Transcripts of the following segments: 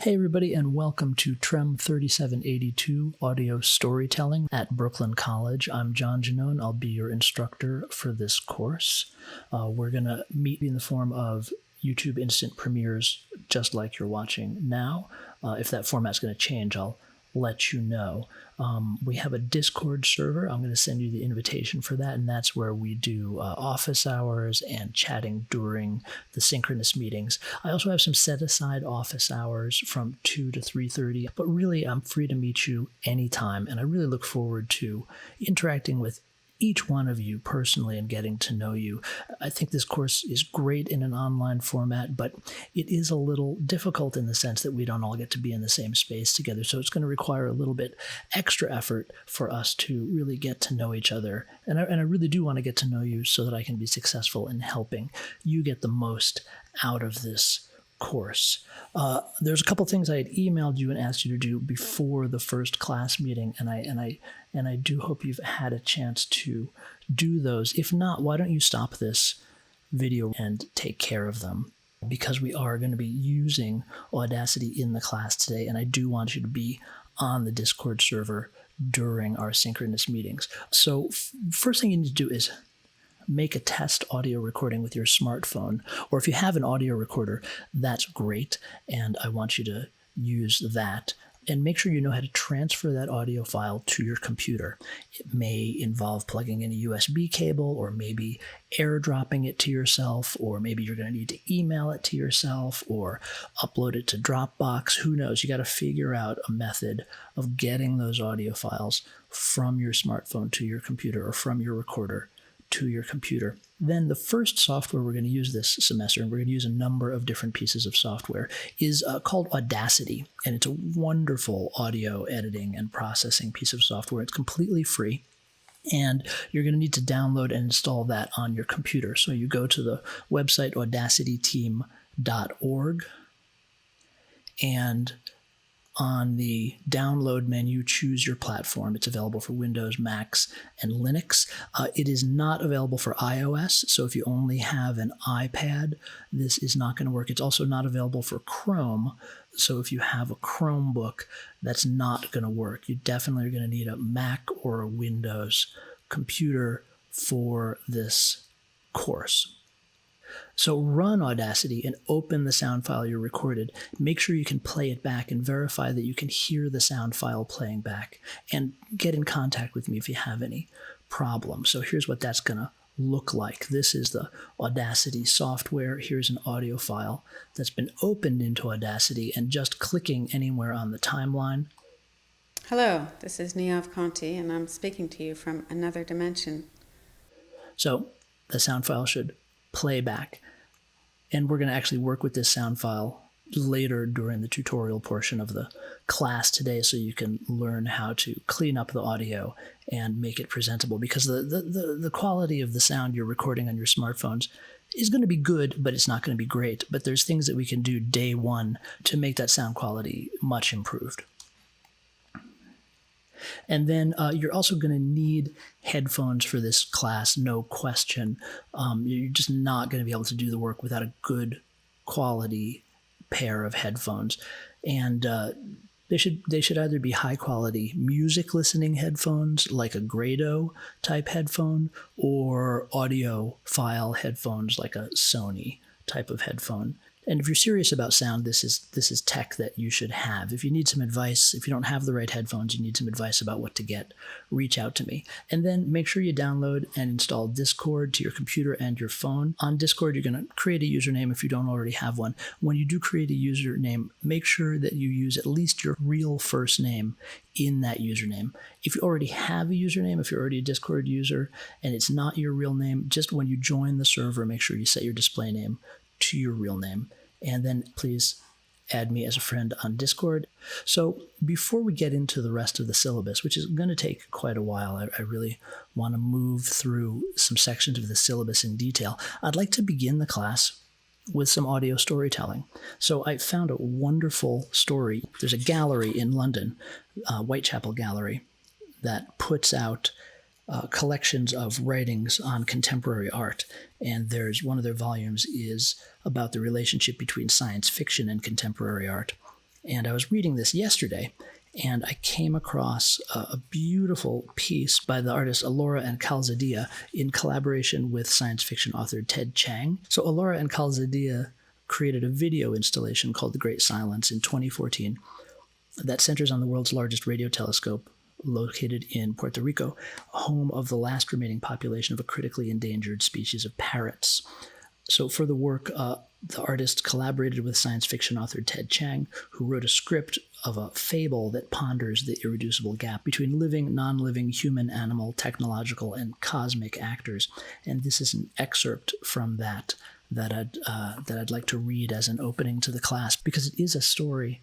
Hey everybody, and welcome to TREM 3782 Audio Storytelling at Brooklyn College. I'm John Janone. I'll be your instructor for this course. We're going to meet in the form of YouTube instant premieres, just like you're watching now. If that format's going to change, I'll let you know. We have a Discord server. I'm going to send you the invitation for that, and that's where we do office hours and chatting during the synchronous meetings. I also have some set-aside office hours from 2 to 3:30, but really I'm free to meet you anytime, and I really look forward to interacting with each one of you personally and getting to know you. I think this course is great in an online format, but it is a little difficult in the sense that we don't all get to be in the same space together. So it's going to require a little bit extra effort for us to really get to know each other. And I really do want to get to know you so that I can be successful in helping you get the most out of this course. There's a couple things I had emailed you and asked you to do before the first class meeting, and I do hope you've had a chance to do those. If not, why don't you stop this video and take care of them? Because we are going to be using Audacity in the class today, and I do want you to be on the Discord server during our synchronous meetings. So first thing you need to do is make a test audio recording with your smartphone, or if you have an audio recorder, that's great, and I want you to use that. And make sure you know how to transfer that audio file to your computer. It may involve plugging in a USB cable, or maybe airdropping it to yourself, or maybe you're going to need to email it to yourself or upload it to Dropbox. Who knows? You got to figure out a method of getting those audio files from your smartphone to your computer, or from your recorder to your computer. Then the first software we're going to use this semester, and we're going to use a number of different pieces of software, is called Audacity. And it's a wonderful audio editing and processing piece of software. It's completely free. And you're going to need to download and install that on your computer. So you go to the website audacityteam.org, and on the download menu, choose your platform. It's available for Windows, Macs, and Linux. It is not available for iOS, so if you only have an iPad, this is not going to work. It's also not available for Chrome, so if you have a Chromebook, that's not going to work. You definitely are going to need a Mac or a Windows computer for this course. So run Audacity and open the sound file you recorded. Make sure you can play it back and verify that you can hear the sound file playing back, and get in contact with me if you have any problems. So here's what that's going to look like. This is the Audacity software. Here's an audio file that's been opened into Audacity, and just clicking anywhere on the timeline. Hello, this is Niamh Conti, and I'm speaking to you from another dimension. So the sound file should play back, and we're going to actually work with this sound file later during the tutorial portion of the class today, so you can learn how to clean up the audio and make it presentable, because the quality of the sound you're recording on your smartphones is going to be good, but it's not going to be great. But there's things that we can do day one to make that sound quality much improved. And then you're also going to need headphones for this class, no question. You're just not going to be able to do the work without a good quality pair of headphones. And they should either be high quality music listening headphones, like a Grado type headphone, or audio file headphones, like a Sony type of headphone. And if you're serious about sound, this is tech that you should have. If you need some advice, if you don't have the right headphones, you need some advice about what to get, reach out to me. And then make sure you download and install Discord to your computer and your phone. On Discord, you're going to create a username if you don't already have one. When you do create a username, make sure that you use at least your real first name in that username. If you already have a username, if you're already a Discord user and it's not your real name, just when you join the server, make sure you set your display name to your real name. And then please add me as a friend on Discord. So before we get into the rest of the syllabus, which is going to take quite a while, I really want to move through some sections of the syllabus in detail. I'd like to begin the class with some audio storytelling. So I found a wonderful story. There's a gallery in London, Whitechapel Gallery, that puts out collections of writings on contemporary art. And there's one of their volumes is about the relationship between science fiction and contemporary art. And I was reading this yesterday, and I came across a beautiful piece by the artists Alora and Calzadilla in collaboration with science fiction author Ted Chiang. So Alora and Calzadilla created a video installation called The Great Silence in 2014 that centers on the world's largest radio telescope located in Puerto Rico, home of the last remaining population of a critically endangered species of parrots. So for the work, the artist collaborated with science fiction author Ted Chiang, who wrote a script of a fable that ponders the irreducible gap between living, non-living, human, animal, technological, and cosmic actors. And this is an excerpt from that I'd like to read as an opening to the class, because it is a story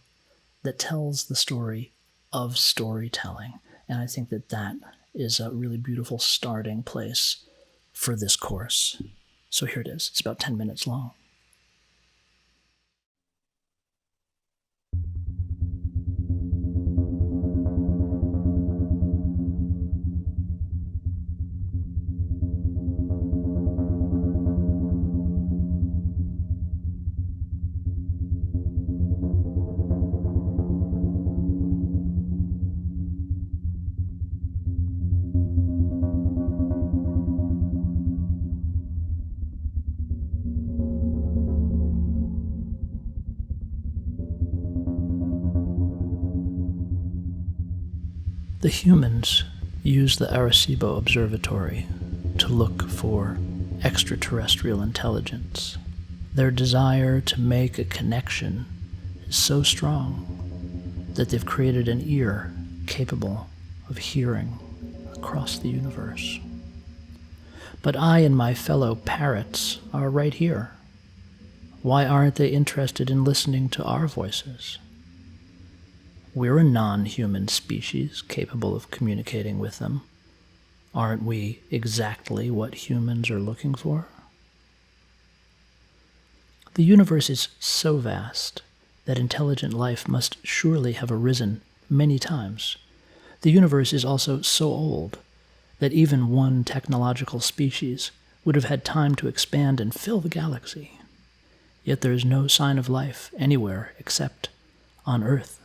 that tells the story of storytelling. And I think that is a really beautiful starting place for this course. So here it is. It's about 10 minutes long. The humans use the Arecibo Observatory to look for extraterrestrial intelligence. Their desire to make a connection is so strong that they've created an ear capable of hearing across the universe. But I and my fellow parrots are right here. Why aren't they interested in listening to our voices? We're a non-human species capable of communicating with them. Aren't we exactly what humans are looking for? The universe is so vast that intelligent life must surely have arisen many times. The universe is also so old that even one technological species would have had time to expand and fill the galaxy. Yet there is no sign of life anywhere except on Earth.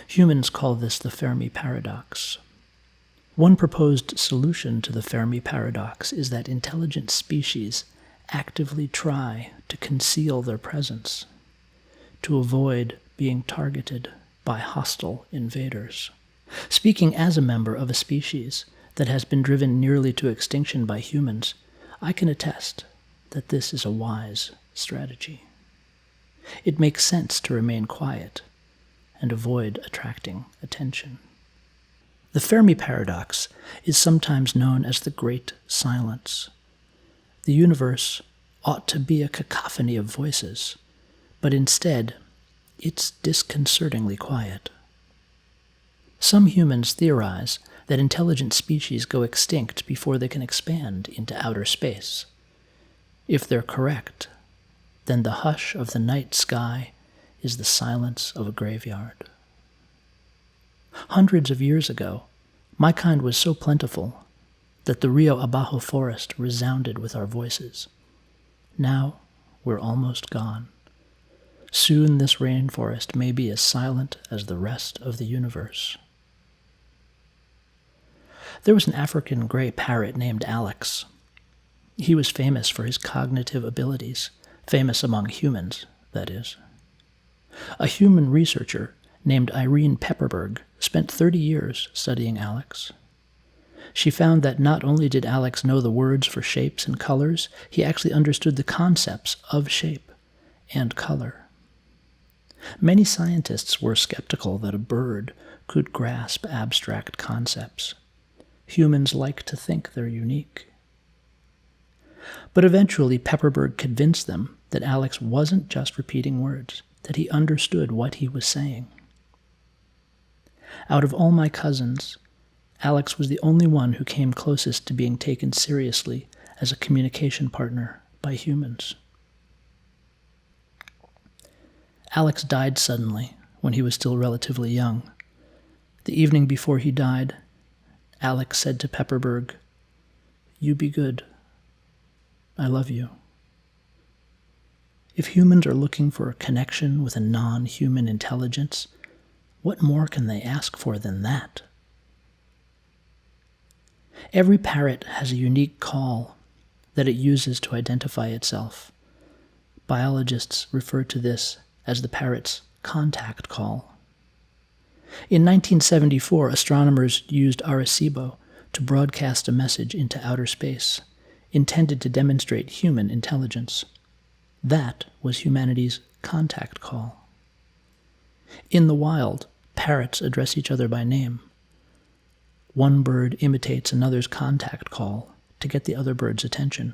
Humans call this the Fermi paradox. One proposed solution to the Fermi paradox is that intelligent species actively try to conceal their presence, to avoid being targeted by hostile invaders. Speaking as a member of a species that has been driven nearly to extinction by humans, I can attest that this is a wise strategy. It makes sense to remain quiet and avoid attracting attention. The Fermi paradox is sometimes known as the Great Silence. The universe ought to be a cacophony of voices, but instead, it's disconcertingly quiet. Some humans theorize that intelligent species go extinct before they can expand into outer space. If they're correct, then the hush of the night sky is the silence of a graveyard. Hundreds of years ago, my kind was so plentiful that the Rio Abajo forest resounded with our voices. Now, we're almost gone. Soon this rainforest may be as silent as the rest of the universe. There was an African gray parrot named Alex. He was famous for his cognitive abilities, famous among humans, that is. A human researcher named Irene Pepperberg spent 30 years studying Alex. She found that not only did Alex know the words for shapes and colors, he actually understood the concepts of shape and color. Many scientists were skeptical that a bird could grasp abstract concepts. Humans like to think they're unique. But eventually, Pepperberg convinced them that Alex wasn't just repeating words, that he understood what he was saying. Out of all my cousins, Alex was the only one who came closest to being taken seriously as a communication partner by humans. Alex died suddenly when he was still relatively young. The evening before he died, Alex said to Pepperberg, "You be good. I love you." If humans are looking for a connection with a non-human intelligence, what more can they ask for than that? Every parrot has a unique call that it uses to identify itself. Biologists refer to this as the parrot's contact call. In 1974, astronomers used Arecibo to broadcast a message into outer space, intended to demonstrate human intelligence. That was humanity's contact call. In the wild, parrots address each other by name. One bird imitates another's contact call to get the other bird's attention.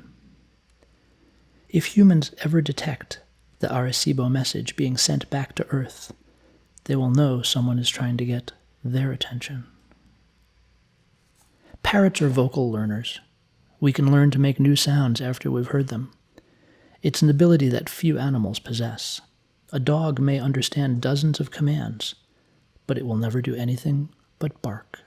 If humans ever detect the Arecibo message being sent back to Earth, they will know someone is trying to get their attention. Parrots are vocal learners. We can learn to make new sounds after we've heard them. It's an ability that few animals possess. A dog may understand dozens of commands, but it will never do anything but bark.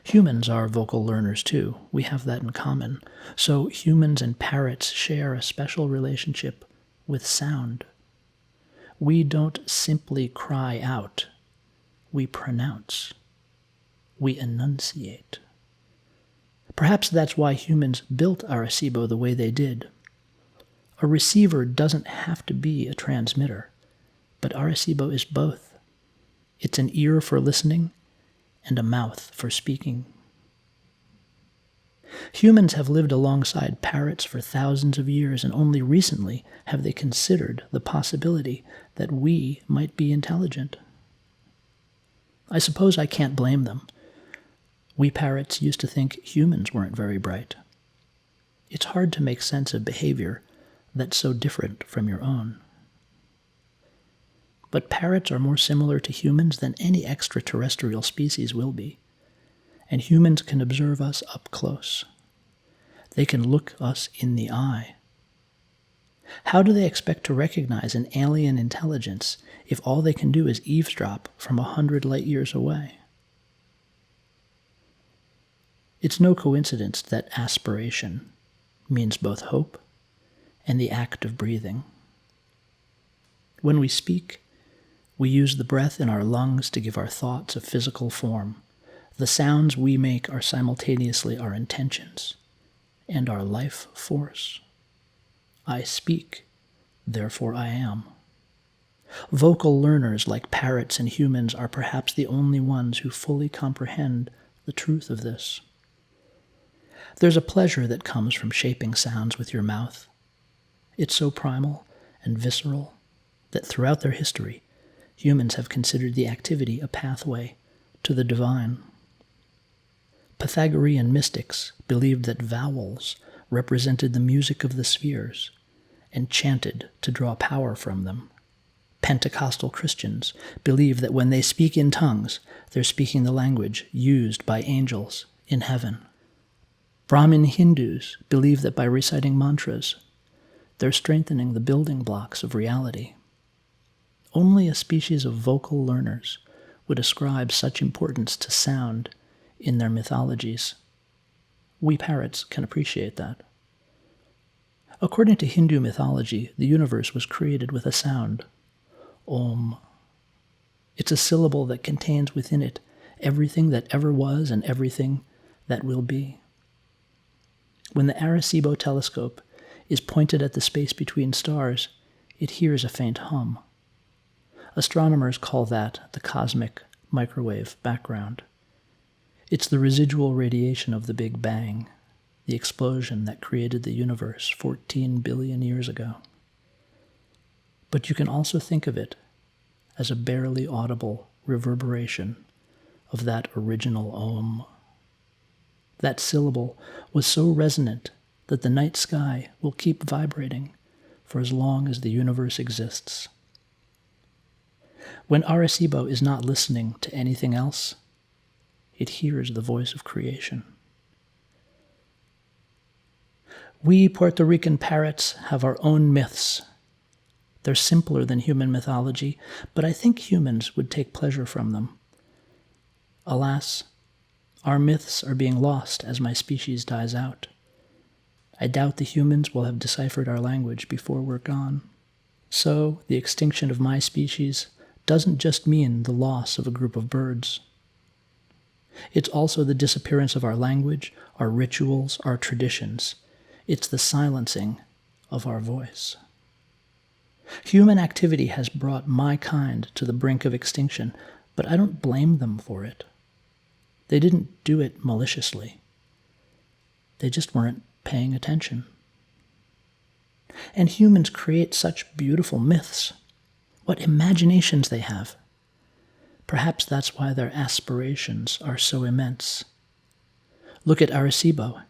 Humans are vocal learners too. We have that in common. So humans and parrots share a special relationship with sound. We don't simply cry out. We pronounce. We enunciate. Perhaps that's why humans built Arecibo the way they did. A receiver doesn't have to be a transmitter, but Arecibo is both. It's an ear for listening and a mouth for speaking. Humans have lived alongside parrots for thousands of years, and only recently have they considered the possibility that we might be intelligent. I suppose I can't blame them. We parrots used to think humans weren't very bright. It's hard to make sense of behavior that's so different from your own. But parrots are more similar to humans than any extraterrestrial species will be, and humans can observe us up close. They can look us in the eye. How do they expect to recognize an alien intelligence if all they can do is eavesdrop from 100 light years away? It's no coincidence that aspiration means both hope and the act of breathing. When we speak, we use the breath in our lungs to give our thoughts a physical form. The sounds we make are simultaneously our intentions and our life force. I speak, therefore I am. Vocal learners like parrots and humans are perhaps the only ones who fully comprehend the truth of this. There's a pleasure that comes from shaping sounds with your mouth. It's so primal and visceral that throughout their history, humans have considered the activity a pathway to the divine. Pythagorean mystics believed that vowels represented the music of the spheres and chanted to draw power from them. Pentecostal Christians believe that when they speak in tongues, they're speaking the language used by angels in heaven. Brahmin Hindus believe that by reciting mantras, they're strengthening the building blocks of reality. Only a species of vocal learners would ascribe such importance to sound in their mythologies. We parrots can appreciate that. According to Hindu mythology, the universe was created with a sound, Om. It's a syllable that contains within it everything that ever was and everything that will be. When the Arecibo telescope is pointed at the space between stars, it hears a faint hum. Astronomers call that the cosmic microwave background. It's the residual radiation of the Big Bang, the explosion that created the universe 14 billion years ago. But you can also think of it as a barely audible reverberation of that original Om. That syllable was so resonant that the night sky will keep vibrating for as long as the universe exists. When Arecibo is not listening to anything else, it hears the voice of creation. We Puerto Rican parrots have our own myths. They're simpler than human mythology, but I think humans would take pleasure from them. Alas, our myths are being lost as my species dies out. I doubt the humans will have deciphered our language before we're gone. So, the extinction of my species doesn't just mean the loss of a group of birds. It's also the disappearance of our language, our rituals, our traditions. It's the silencing of our voice. Human activity has brought my kind to the brink of extinction, but I don't blame them for it. They didn't do it maliciously. They just weren't paying attention. And humans create such beautiful myths. What imaginations they have. Perhaps that's why their aspirations are so immense. Look at Arecibo.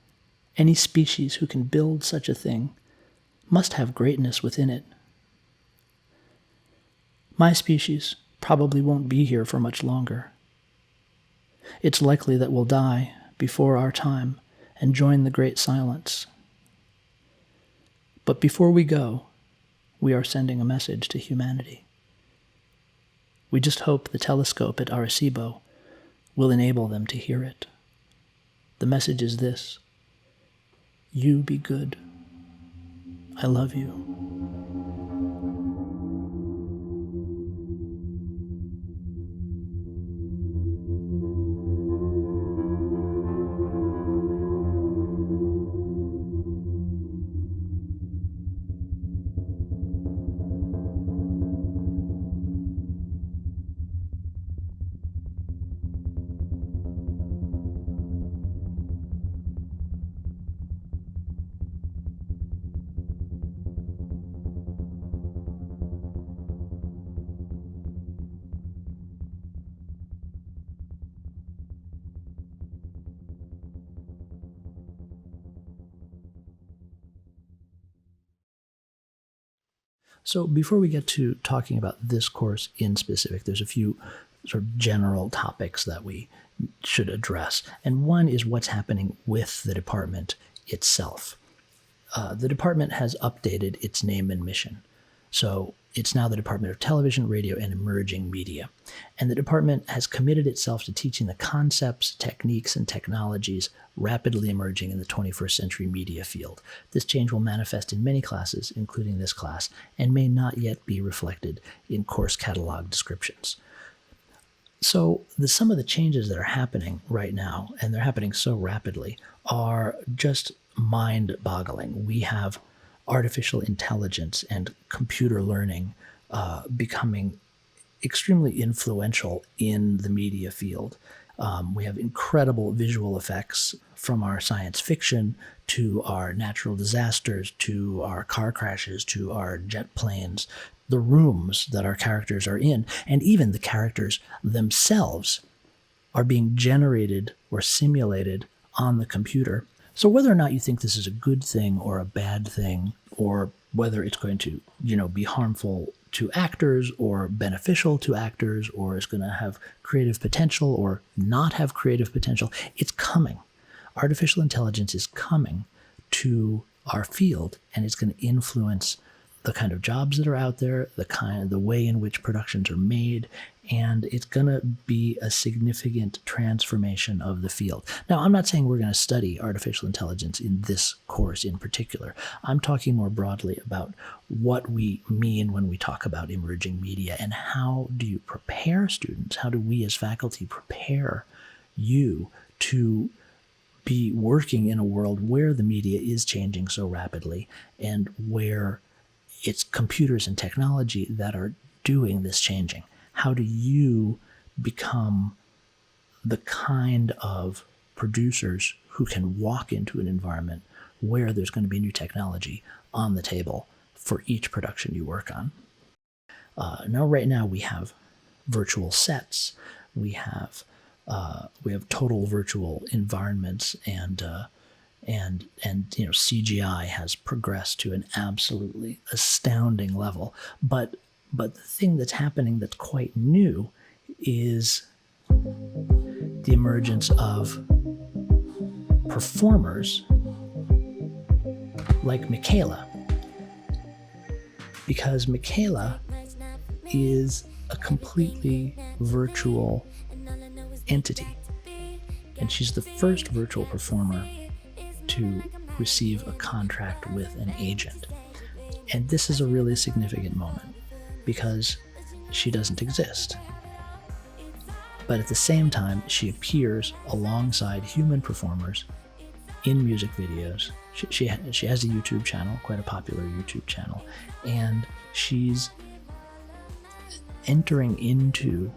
Any species who can build such a thing must have greatness within it. My species probably won't be here for much longer. It's likely that we'll die before our time and join the great silence. But before we go, we are sending a message to humanity. We just hope the telescope at Arecibo will enable them to hear it. The message is this: you be good. I love you. So before we get to talking about this course in specific, there's a few sort of general topics that we should address. And one is what's happening with the department itself. The department has updated its name and mission. So it's now the Department of Television, Radio, and Emerging Media. And the department has committed itself to teaching the concepts, techniques, and technologies rapidly emerging in the 21st century media field. This change will manifest in many classes, including this class, and may not yet be reflected in course catalog descriptions. So some of the changes that are happening right now, and they're happening so rapidly, are just mind-boggling. We have artificial intelligence and computer learning becoming extremely influential in the media field. We have incredible visual effects, from our science fiction to our natural disasters, to our car crashes, to our jet planes, the rooms that our characters are in, and even the characters themselves are being generated or simulated on the computer. So whether or not you think this is a good thing or a bad thing, or whether it's going to, be harmful to actors or beneficial to actors, or is going to have creative potential or not have creative potential, it's coming. Artificial intelligence is coming to our field, and it's going to influence the kind of jobs that are out there, the way in which productions are made, and it's going to be a significant transformation of the field. Now, I'm not saying we're going to study artificial intelligence in this course in particular. I'm talking more broadly about what we mean when we talk about emerging media, and how do you prepare students? How do we as faculty prepare you to be working in a world where the media is changing so rapidly, and where it's computers and technology that are doing this changing? How do you become the kind of producers who can walk into an environment where there's going to be new technology on the table for each production you work on? Right now we have virtual sets, we have total virtual environments, and CGI has progressed to an absolutely astounding level. But the thing that's happening that's quite new is the emergence of performers like Michaela. Because Michaela is a completely virtual entity. And she's the first virtual performer to receive a contract with an agent. And this is a really significant moment because she doesn't exist. But at the same time, she appears alongside human performers in music videos. She has a YouTube channel, quite a popular YouTube channel, and she's entering into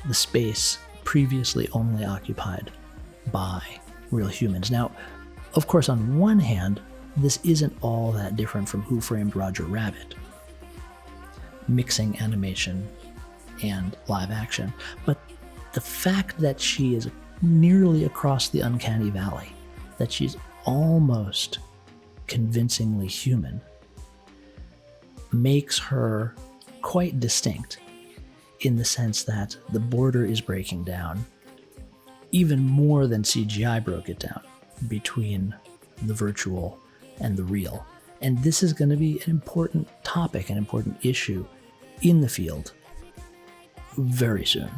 the space previously only occupied by real humans. Now, of course, on one hand, this isn't all that different from Who Framed Roger Rabbit, mixing animation and live action. But the fact that she is nearly across the uncanny valley, that she's almost convincingly human, makes her quite distinct in the sense that the border is breaking down even more than CGI broke it down between the virtual and the real. And this is going to be an important topic, an important issue in the field very soon.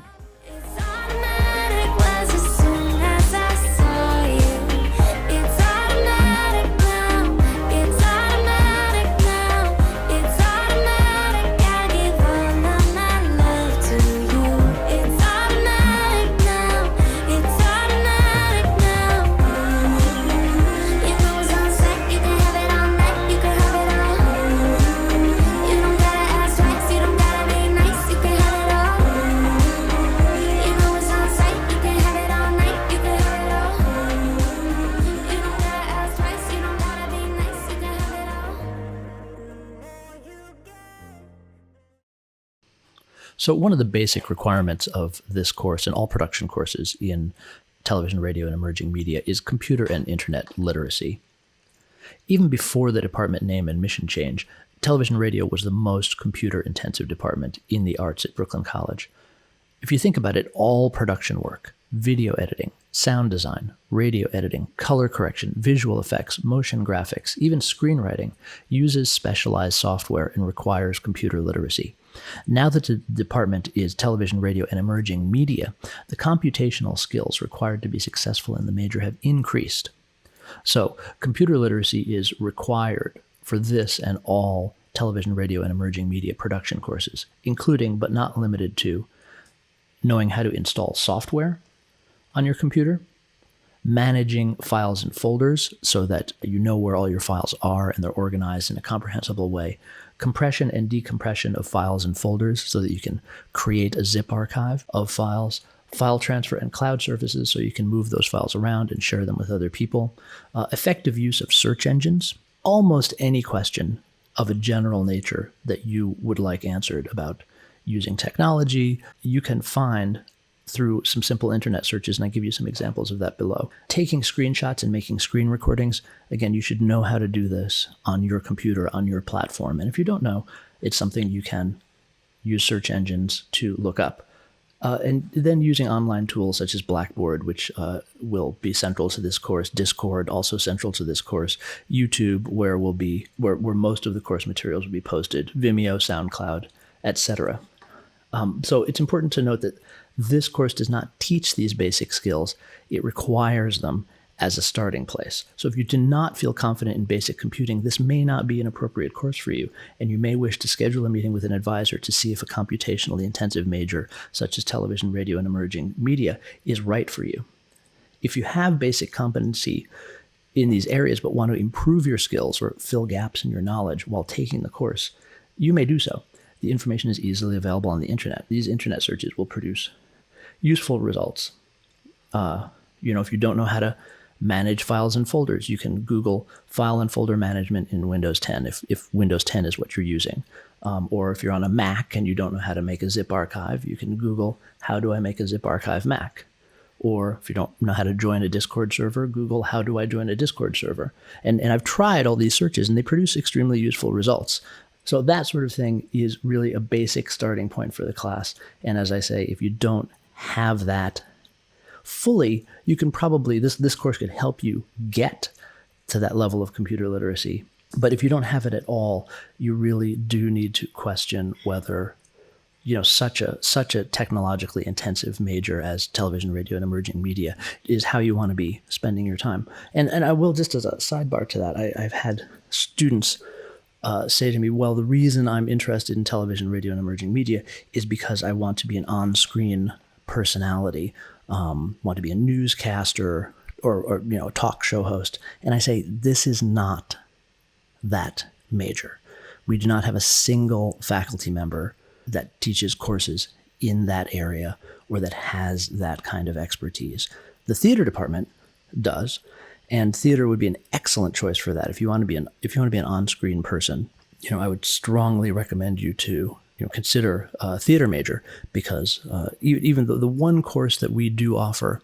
So one of the basic requirements of this course and all production courses in television, radio, and emerging media is computer and internet literacy. Even before the department name and mission change, television radio was the most computer-intensive department in the arts at Brooklyn College. If you think about it, all production work, video editing, sound design, radio editing, color correction, visual effects, motion graphics, even screenwriting, uses specialized software and requires computer literacy. Now that the department is television, radio, and emerging media, the computational skills required to be successful in the major have increased. So computer literacy is required for this and all television, radio, and emerging media production courses, including but not limited to knowing how to install software on your computer, managing files and folders so that you know where all your files are and they're organized in a comprehensible way, compression and decompression of files and folders so that you can create a zip archive of files, file transfer and cloud services so you can move those files around and share them with other people, effective use of search engines, almost any question of a general nature that you would like answered about using technology, you can find through some simple internet searches, and I give you some examples of that below. Taking screenshots and making screen recordings, again, you should know how to do this on your computer, on your platform. And if you don't know, it's something you can use search engines to look up. And then using online tools such as Blackboard, which will be central to this course, Discord, also central to this course, YouTube, where most of the course materials will be posted, Vimeo, SoundCloud, etc. So it's important to note that this course does not teach these basic skills. It requires them as a starting place. So if you do not feel confident in basic computing, this may not be an appropriate course for you, and you may wish to schedule a meeting with an advisor to see if a computationally intensive major, such as television, radio, and emerging media, is right for you. If you have basic competency in these areas but want to improve your skills or fill gaps in your knowledge while taking the course, you may do so. The information is easily available on the internet. These internet searches will produce useful results. If you don't know how to manage files and folders, you can Google file and folder management in Windows 10 if Windows 10 is what you're using. Or if you're on a Mac and you don't know how to make a zip archive, you can Google, how do I make a zip archive Mac? Or if you don't know how to join a Discord server, Google, how do I join a Discord server? And I've tried all these searches and they produce extremely useful results. So that sort of thing is really a basic starting point for the class. And as I say, if you don't have that fully, you can probably, this course could help you get to that level of computer literacy. But if you don't have it at all, you really do need to question whether such a technologically intensive major as television, radio, and emerging media is how you want to be spending your time. And I will, just as a sidebar to that, I've had students say to me, well, the reason I'm interested in television, radio, and emerging media is because I want to be an on-screen personality, want to be a newscaster or a talk show host. And I say, this is not that major. We do not have a single faculty member that teaches courses in that area or that has that kind of expertise. The theater department does, and theater would be an excellent choice for that. If you want to be an on-screen person, I would strongly recommend you to consider a theater major, because even though the one course that we do offer,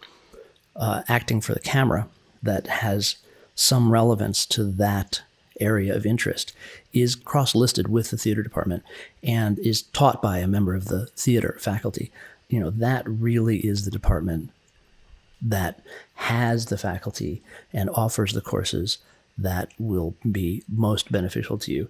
acting for the camera, that has some relevance to that area of interest, is cross-listed with the theater department and is taught by a member of the theater faculty. That really is the department that has the faculty and offers the courses that will be most beneficial to you.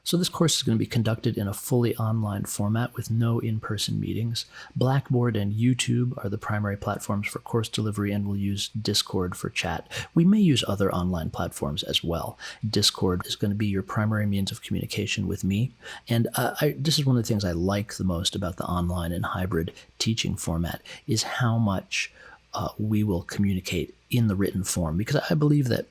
So this course is going to be conducted in a fully online format with no in-person meetings. Blackboard and YouTube are the primary platforms for course delivery, and we'll use Discord for chat. We may use other online platforms as well. Discord is going to be your primary means of communication with me. And this is one of the things I like the most about the online and hybrid teaching format, is how much we will communicate in the written form. Because I believe that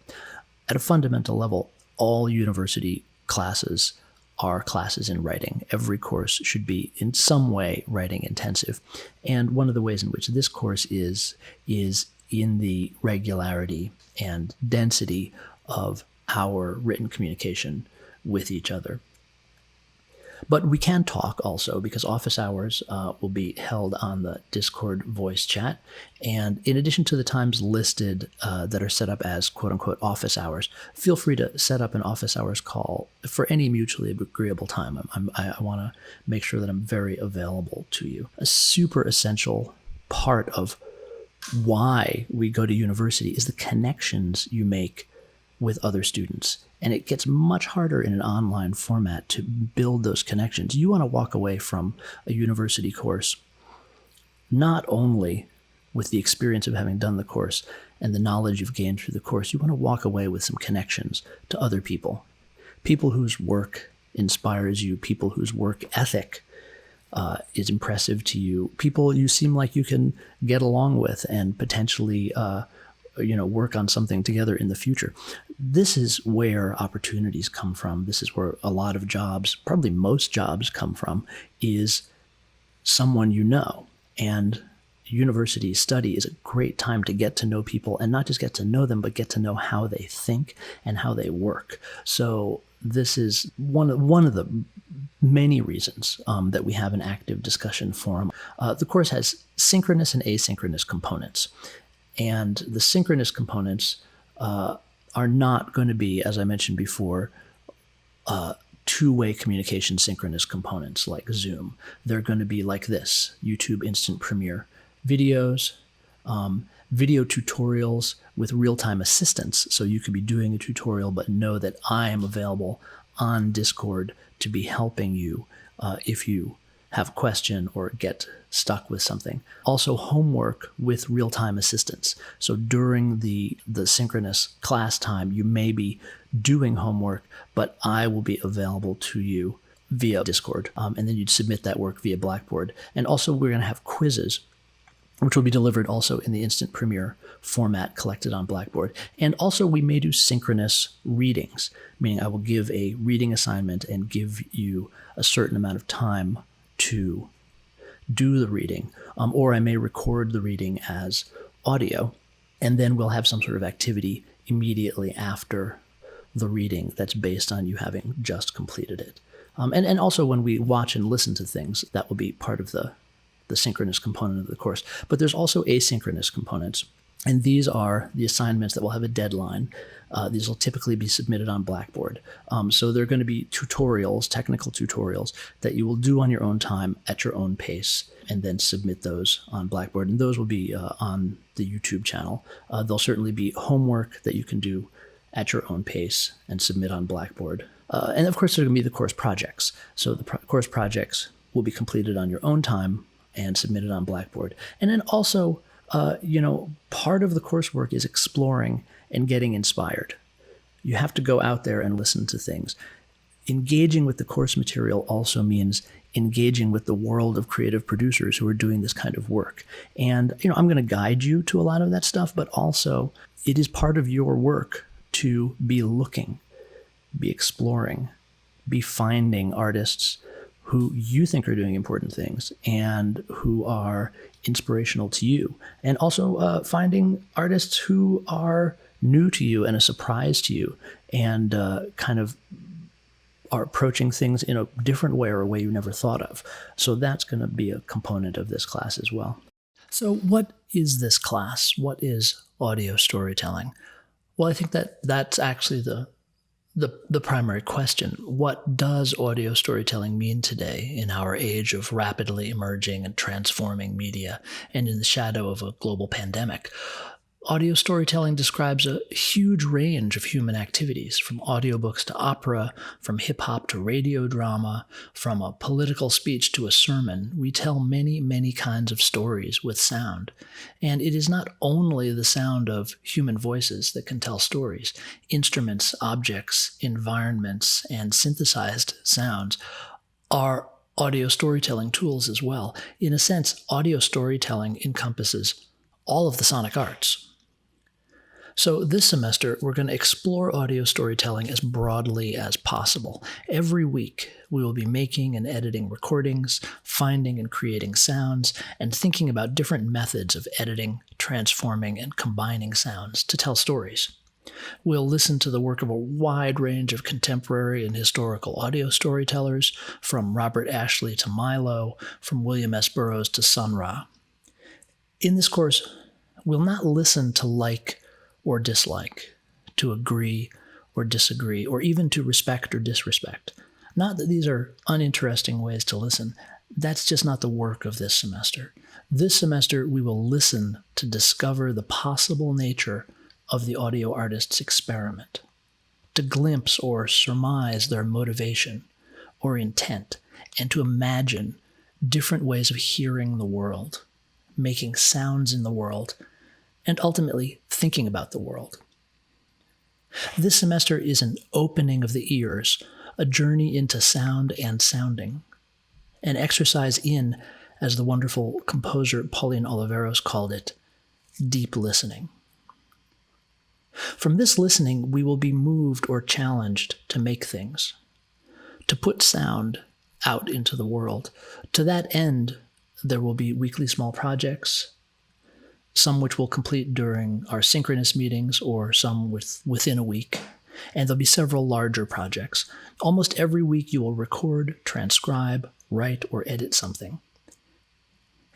at a fundamental level, all university classes are classes in writing. Every course should be in some way writing intensive. And one of the ways in which this course is in the regularity and density of our written communication with each other. But we can talk also, because office hours will be held on the Discord voice chat. And in addition to the times listed that are set up as quote-unquote office hours, feel free to set up an office hours call for any mutually agreeable time. I want to make sure that I'm very available to you. A super essential part of why we go to university is the connections you make with other students. And it gets much harder in an online format to build those connections. You want to walk away from a university course not only with the experience of having done the course and the knowledge you've gained through the course, you want to walk away with some connections to other people. People whose work inspires you, people whose work ethic is impressive to you, people you seem like you can get along with and potentially work on something together in the future. This is where opportunities come from. This is where a lot of jobs, probably most jobs, come from, is someone you know. And university study is a great time to get to know people, and not just get to know them, but get to know how they think and how they work. So this is one of the many reasons that we have an active discussion forum. The course has synchronous and asynchronous components. And the synchronous components are not going to be, as I mentioned before, two-way communication synchronous components like Zoom. They're going to be like this: YouTube Instant Premiere videos, video tutorials with real-time assistance. So you could be doing a tutorial but know that I am available on Discord to be helping you if you have a question or get stuck with something. Also, homework with real-time assistance. So during the synchronous class time, you may be doing homework, but I will be available to you via Discord. And then you'd submit that work via Blackboard. And also, we're going to have quizzes, which will be delivered also in the Instant Premiere format collected on Blackboard. And also, we may do synchronous readings, meaning I will give a reading assignment and give you a certain amount of time to do the reading, or I may record the reading as audio, and then we'll have some sort of activity immediately after the reading that's based on you having just completed it. And also when we watch and listen to things, that will be part of the synchronous component of the course. But there's also asynchronous components, and these are the assignments that will have a deadline. These will typically be submitted on Blackboard. So they're going to be tutorials, technical tutorials, that you will do on your own time at your own pace, and then submit those on Blackboard. And those will be on the YouTube channel. There'll certainly be homework that you can do at your own pace and submit on Blackboard. And of course, there are going to be the course projects. So the course projects will be completed on your own time and submitted on Blackboard. And then also, part of the coursework is exploring and getting inspired. You have to go out there and listen to things. Engaging with the course material also means engaging with the world of creative producers who are doing this kind of work. And, I'm going to guide you to a lot of that stuff, but also it is part of your work to be looking, be exploring, be finding artists who you think are doing important things and who are inspirational to you. And also finding artists who are new to you and a surprise to you and kind of are approaching things in a different way or a way you never thought of. So that's going to be a component of this class as well. So what is this class? What is audio storytelling? Well, I think that's actually the primary question. What does audio storytelling mean today in our age of rapidly emerging and transforming media and in the shadow of a global pandemic? Audio storytelling describes a huge range of human activities, from audiobooks to opera, from hip-hop to radio drama, from a political speech to a sermon. We tell many, many kinds of stories with sound. And it is not only the sound of human voices that can tell stories. Instruments, objects, environments, and synthesized sounds are audio storytelling tools as well. In a sense, audio storytelling encompasses all of the sonic arts. So this semester, we're going to explore audio storytelling as broadly as possible. Every week, we will be making and editing recordings, finding and creating sounds, and thinking about different methods of editing, transforming, and combining sounds to tell stories. We'll listen to the work of a wide range of contemporary and historical audio storytellers, from Robert Ashley to Milo, from William S. Burroughs to Sun Ra. In this course, we'll not listen to like or dislike, to agree or disagree, or even to respect or disrespect. Not that these are uninteresting ways to listen. That's just not the work of this semester. This semester, we will listen to discover the possible nature of the audio artist's experiment, to glimpse or surmise their motivation or intent, and to imagine different ways of hearing the world, making sounds in the world, and ultimately thinking about the world. This semester is an opening of the ears, a journey into sound and sounding, an exercise in, as the wonderful composer Pauline Oliveros called it, deep listening. From this listening, we will be moved or challenged to make things, to put sound out into the world. To that end, there will be weekly small projects, some which we'll complete during our synchronous meetings or some within a week. And there'll be several larger projects. Almost every week you will record, transcribe, write, or edit something.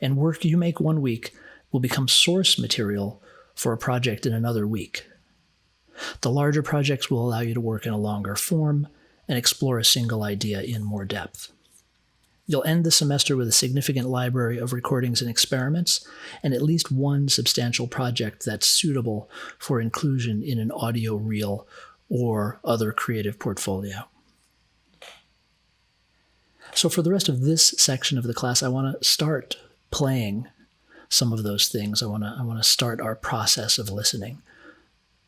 And work you make one week will become source material for a project in another week. The larger projects will allow you to work in a longer form and explore a single idea in more depth. You'll end the semester with a significant library of recordings and experiments, and at least one substantial project that's suitable for inclusion in an audio reel or other creative portfolio. So for the rest of this section of the class, I want to start playing some of those things. I want to start our process of listening.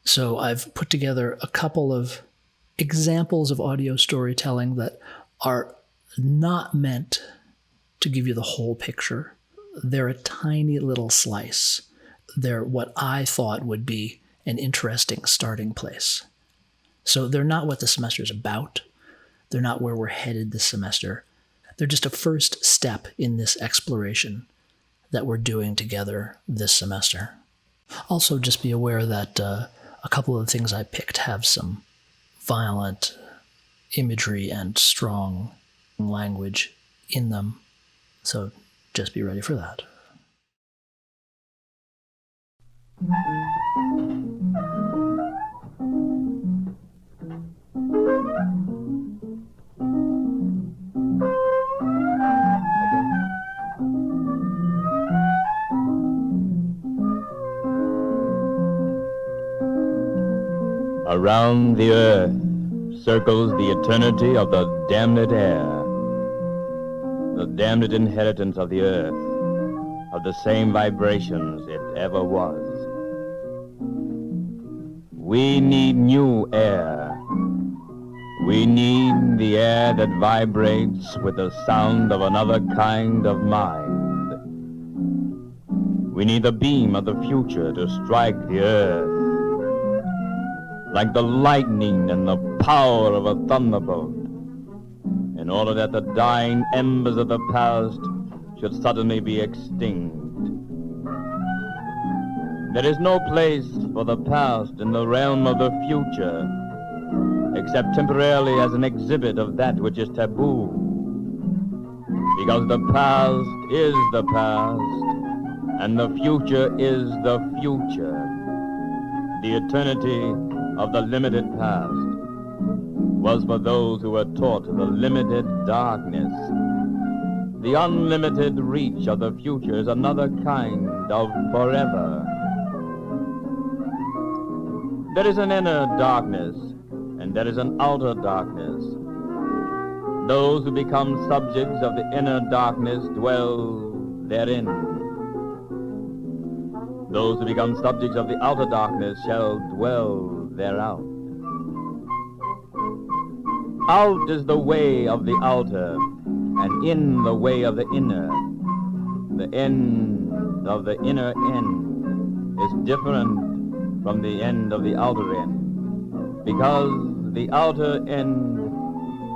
So I've put together a couple of examples of audio storytelling that are not meant to give you the whole picture. They're a tiny little slice. They're what I thought would be an interesting starting place. So they're not what the semester is about. They're not where we're headed this semester. They're just a first step in this exploration that we're doing together this semester. Also, just be aware that a couple of the things I picked have some violent imagery and strong language in them, so just be ready for that. Around the earth circles the eternity of the damned air. the damned inheritance of the earth, of the same vibrations it ever was. We need new air. We need the air that vibrates with the sound of another kind of mind. We need the beam of the future to strike the earth, like the lightning and the power of a thunderbolt, in order that the dying embers of the past should suddenly be extinct. There is no place for the past in the realm of the future, except temporarily as an exhibit of that which is taboo. Because the past is the past, and the future is the future. The eternity of the limited past was for those who were taught the limited darkness. The unlimited reach of the future is another kind of forever. There is an inner darkness, and there is an outer darkness. Those who become subjects of the inner darkness dwell therein. Those who become subjects of the outer darkness shall dwell thereout. Out is the way of the outer, and in the way of the inner. The end of the inner end is different from the end of the outer end, because the outer end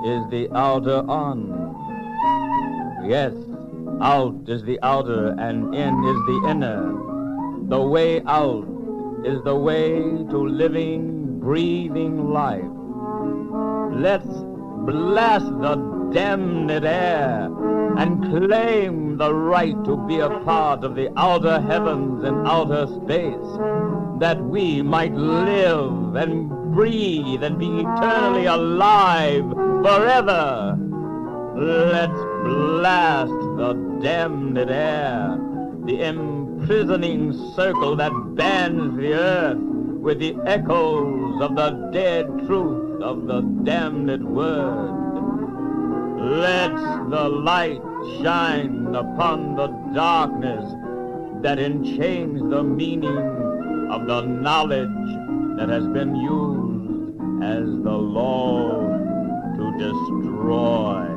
is the outer on. Yes, out is the outer and in is the inner. The way out is the way to living, breathing life. Let's blast the damned air and claim the right to be a part of the outer heavens and outer space, that we might live and breathe and be eternally alive forever. Let's blast the damned air, the imprisoning circle that bands the earth with the echoes of the dead truth of the damned word. Let the light shine upon the darkness that enchains the meaning of the knowledge that has been used as the law to destroy.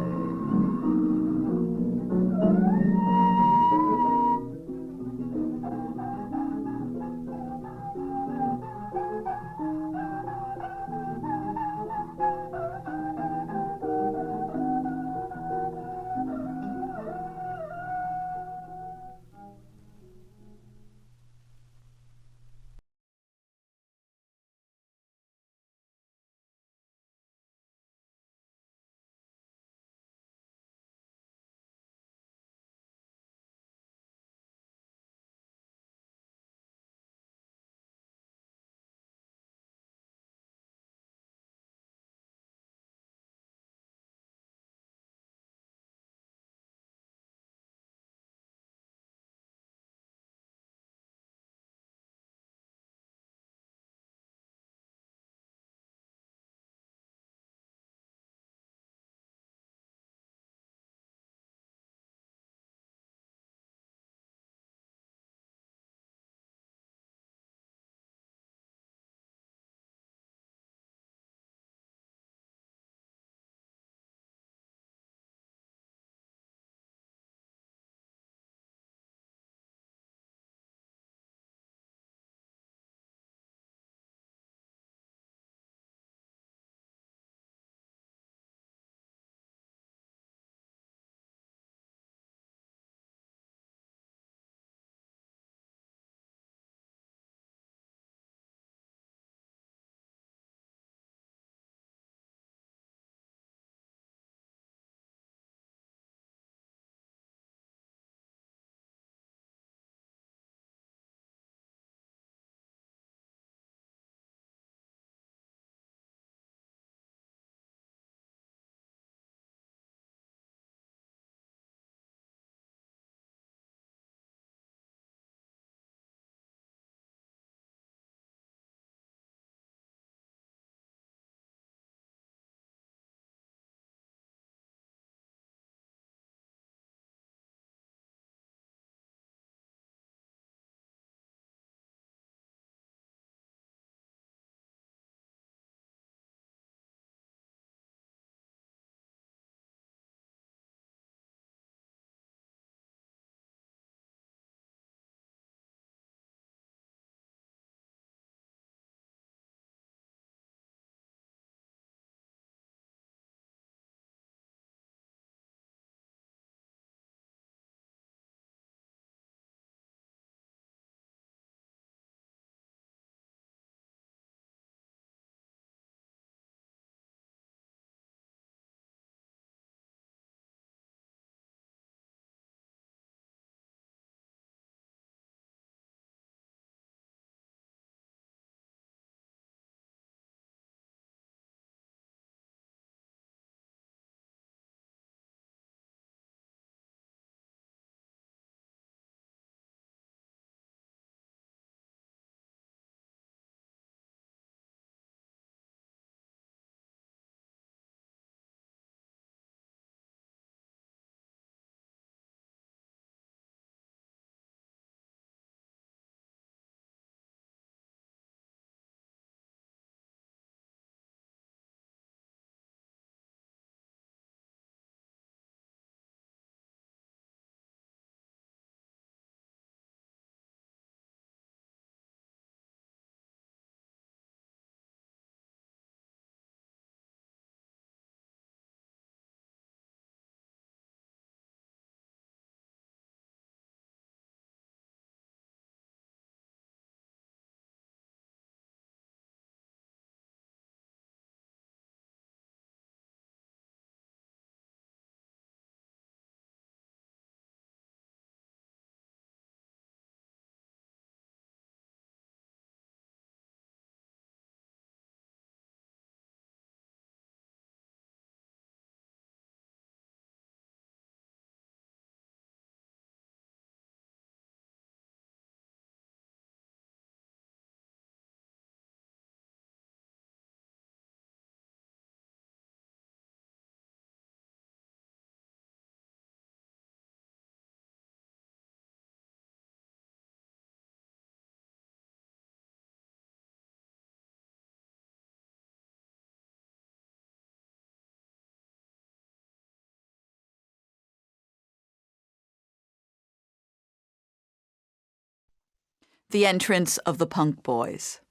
The entrance of the punk boys.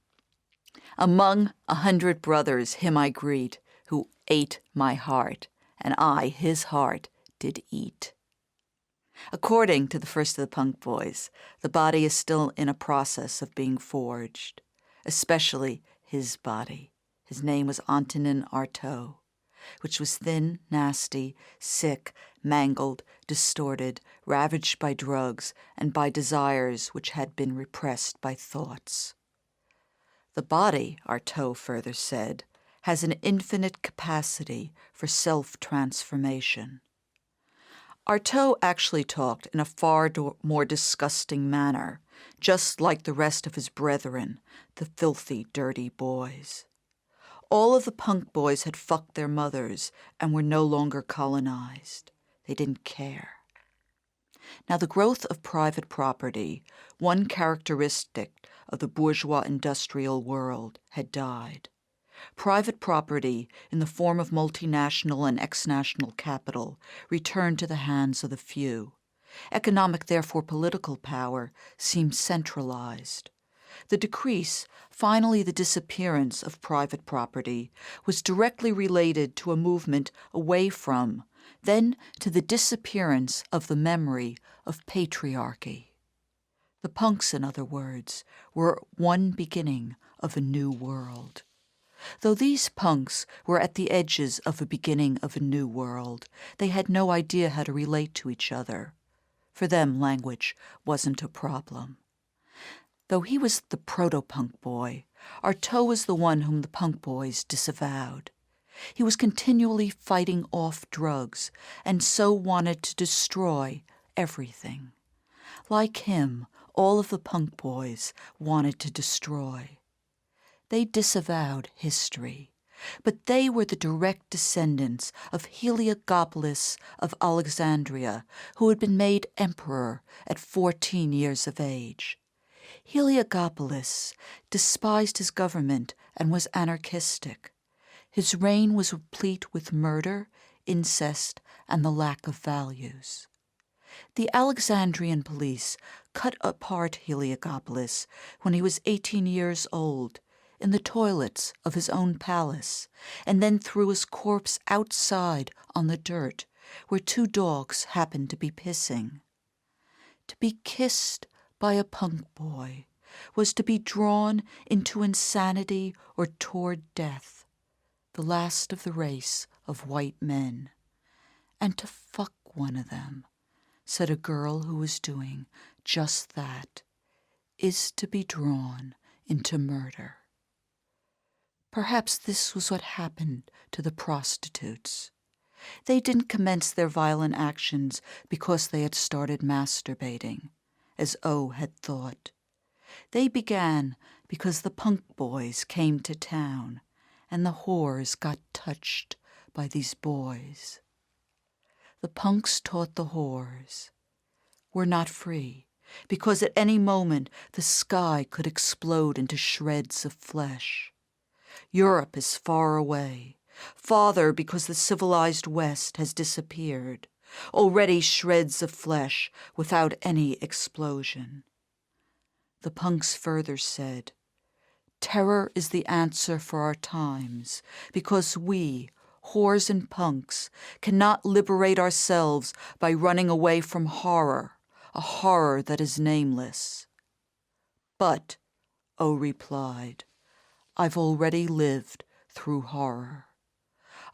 Among 100 brothers him I greet, who ate my heart, and I his heart did eat. According to the first of the punk boys, the body is still in a process of being forged, especially his body. His name was Antonin Artaud, which was thin, nasty, sick, mangled, distorted, ravaged by drugs and by desires which had been repressed by thoughts. The body, Artaud further said, has an infinite capacity for self-transformation. Artaud actually talked in a far more disgusting manner, just like the rest of his brethren, the filthy, dirty boys. All of the punk boys had fucked their mothers and were no longer colonized. They didn't care. Now, the growth of private property, one characteristic of the bourgeois industrial world, had died. Private property, in the form of multinational and ex-national capital, returned to the hands of the few. Economic, therefore political power seemed centralized. The decrease, finally the disappearance of private property, was directly related to a movement away from, then to the disappearance of the memory of patriarchy. The punks, in other words, were one beginning of a new world. Though these punks were at the edges of a beginning of a new world, they had no idea how to relate to each other. For them, language wasn't a problem. Though he was the proto-punk boy, Artaud was the one whom the punk boys disavowed. He was continually fighting off drugs and so wanted to destroy everything. Like him, all of the punk boys wanted to destroy. They disavowed history, but they were the direct descendants of Heliogabalus of Alexandria, who had been made emperor at 14 years of age. Heliogabalus despised his government and was anarchistic. His reign was replete with murder, incest, and the lack of values. The Alexandrian police cut apart Heliogabalus when he was 18 years old in the toilets of his own palace, and then threw his corpse outside on the dirt where 2 dogs happened to be pissing. To be kissed by a punk boy was to be drawn into insanity or toward death, the last of the race of white men. And to fuck one of them, said a girl who was doing just that, is to be drawn into murder. Perhaps this was what happened to the prostitutes. They didn't commence their violent actions because they had started masturbating, as O had thought. They began because the punk boys came to town, and the whores got touched by these boys. The punks taught the whores. We're not free, because at any moment the sky could explode into shreds of flesh. Europe is far away, farther because the civilized West has disappeared, already shreds of flesh without any explosion. The punks further said, terror is the answer for our times, because we, whores and punks, cannot liberate ourselves by running away from horror, a horror that is nameless. But, O replied, I've already lived through horror.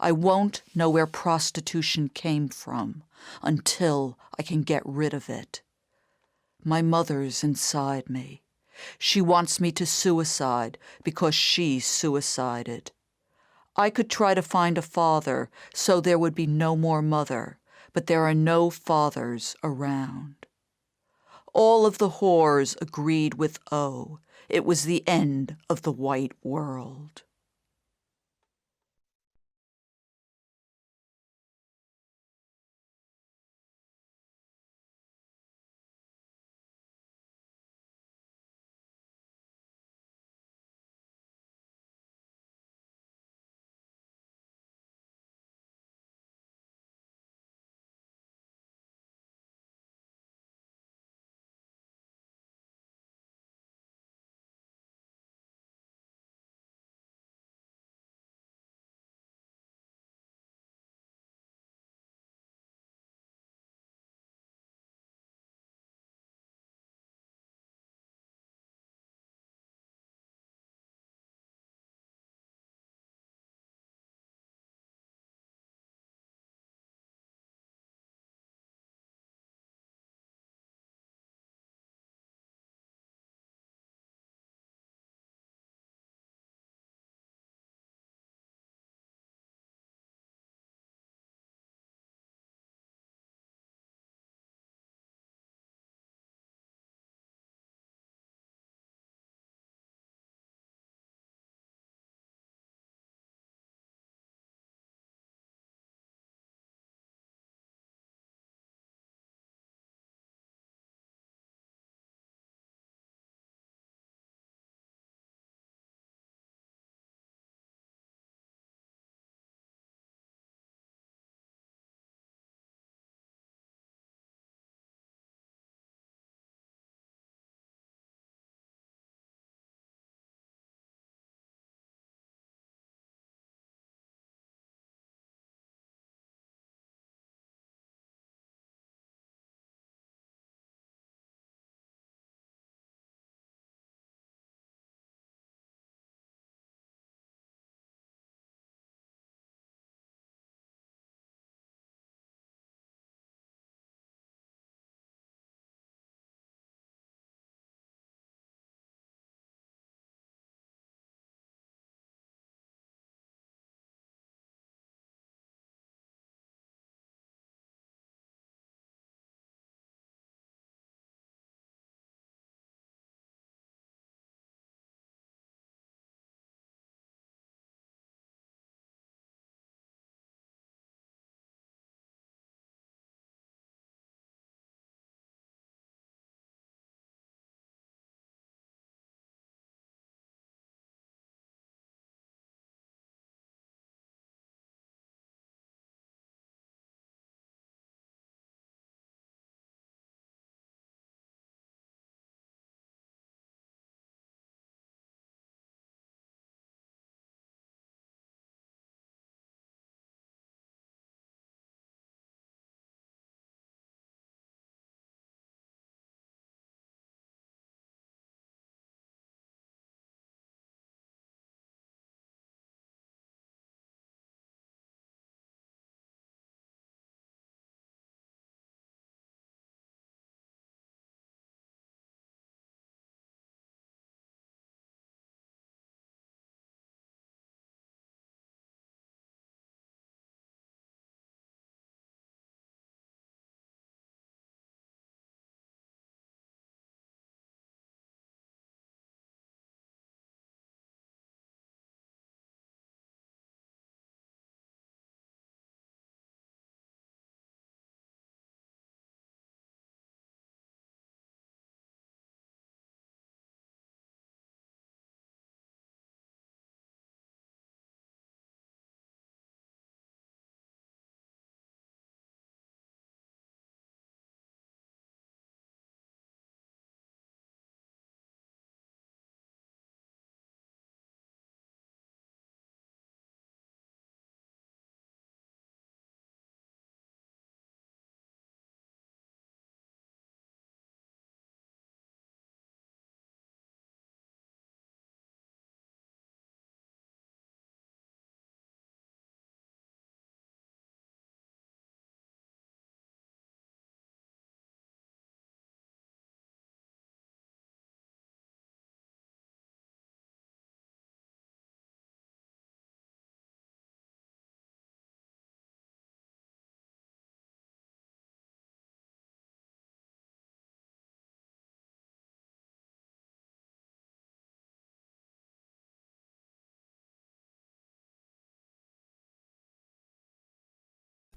I won't know where prostitution came from until I can get rid of it. My mother's inside me. She wants me to suicide because she suicided. I could try to find a father so there would be no more mother, but there are no fathers around. All of the whores agreed with O. It was the end of the white world.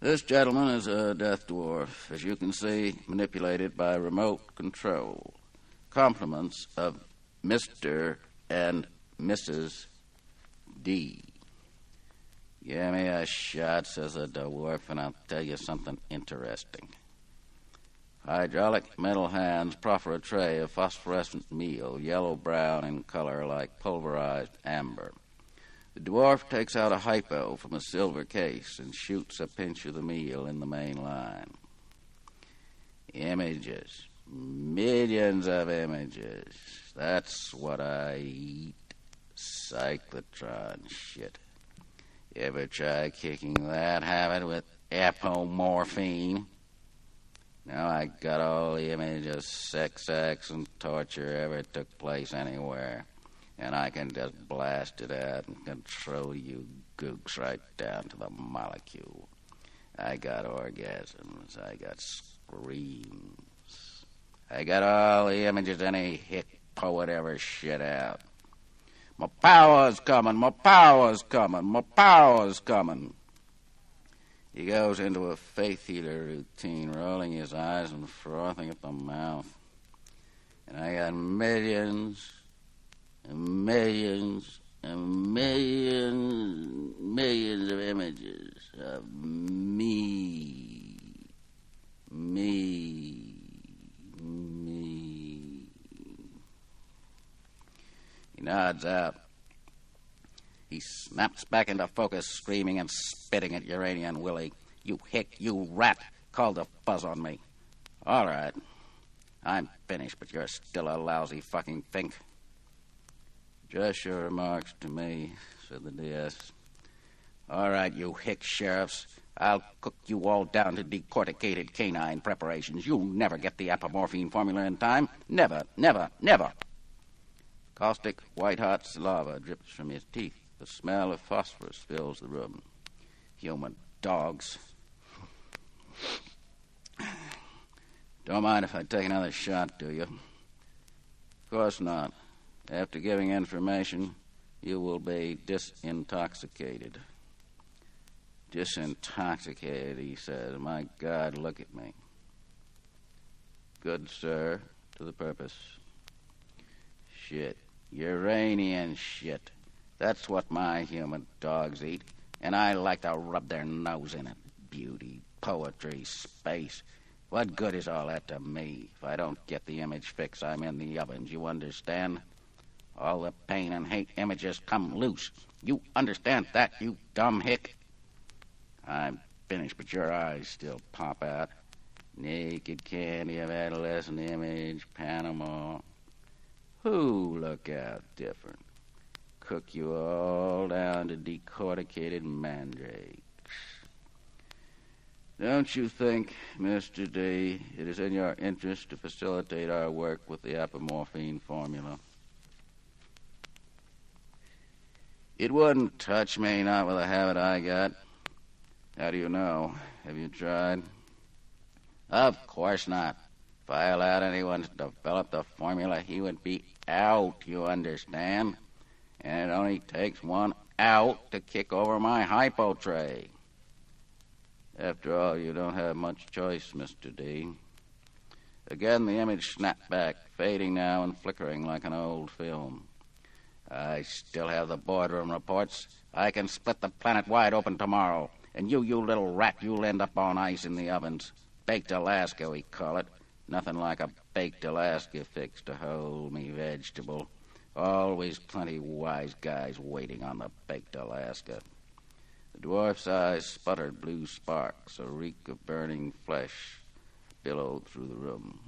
This gentleman is a death dwarf, as you can see, manipulated by remote control. Compliments of Mr. and Mrs. D. Give me a shot, says the dwarf, and I'll tell you something interesting. Hydraulic metal hands proffer a tray of phosphorescent meal, yellow-brown in color like pulverized amber. The dwarf takes out a hypo from a silver case and shoots a pinch of the meal in the main line. Images. Millions of images. That's what I eat. Cyclotron shit. You ever try kicking that habit with apomorphine? Now I got all the images of sex acts and torture ever took place anywhere. And I can just blast it out and control you gooks right down to the molecule. I got orgasms. I got screams. I got all the images any hick poet ever shit out. My power's coming, my power's coming, my power's coming. He goes into a faith healer routine, rolling his eyes and frothing at the mouth. And I got millions and millions and millions of images of me. He nods out. He snaps back into focus, screaming and spitting at Uranian Willie. You hick, you rat, called the fuzz on me. All right. I'm finished, but you're still a lousy fucking fink. Just your remarks to me, said the DS. All right, you hick sheriffs. I'll cook you all down to decorticated canine preparations. You'll never get the apomorphine formula in time. Never, never, never. Caustic, white-hot lava drips from his teeth. The smell of phosphorus fills the room. Human dogs. Don't mind if I take another shot, do you? Of course not. After giving information, you will be disintoxicated. Disintoxicated, he says. My God, look at me. Good, sir. To the purpose. Shit. Uranian shit. That's what my human dogs eat, and I like to rub their nose in it. Beauty, poetry, space. What good is all that to me if I don't get the image fix I'm in the ovens, you understand? All the pain and hate images come loose. You understand that, you dumb hick? I'm finished, but your eyes still pop out. Naked candy of adolescent image, Panama. Who look out different? Cook you all down to decorticated mandrakes. Don't you think, Mr. D, it is in your interest to facilitate our work with the apomorphine formula? It wouldn't touch me, not with the habit I got. How do you know? Have you tried? Of course not. If I allowed anyone to develop the formula, he would be out, you understand? And it only takes one out to kick over my hypo tray. After all, you don't have much choice, Mr. D. Again, the image snapped back, fading now and flickering like an old film. I still have the boardroom reports. I can split the planet wide open tomorrow. And you little rat, you'll end up on ice in the ovens. Baked Alaska, we call it. Nothing like a baked Alaska fix to hold me vegetable. Always plenty wise guys waiting on the baked Alaska. The dwarf's eyes sputtered blue sparks. A reek of burning flesh billowed through the room.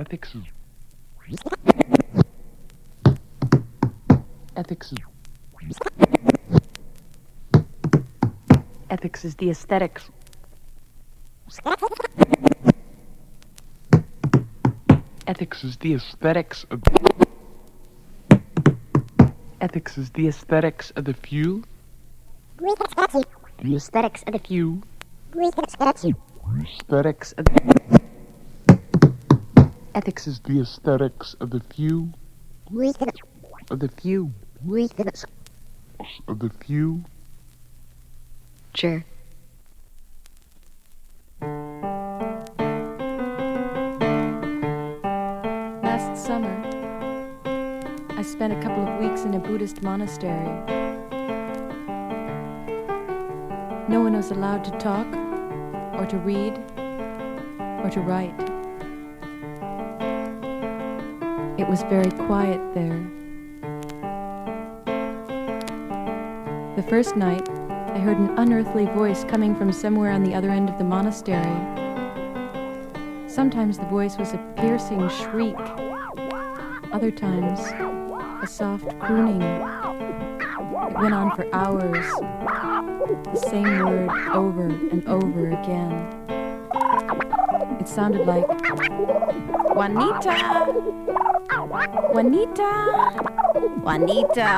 Ethics is ethics is ethics is the aesthetics. Ethics is the aesthetics of ethics is the aesthetics of the few. The aesthetics of the few. Aesthetics of ethics is the aesthetics of the few. Of the few. Of the few. Sure. Last summer, I spent a couple of weeks in a Buddhist monastery. No one was allowed to talk, or to read, or to write. It was very quiet there. The first night, I heard an unearthly voice coming from somewhere on the other end of the monastery. Sometimes the voice was a piercing shriek. Other times, a soft crooning. It went on for hours. The same word over and over again. It sounded like, Juanita! Juanita! Juanita!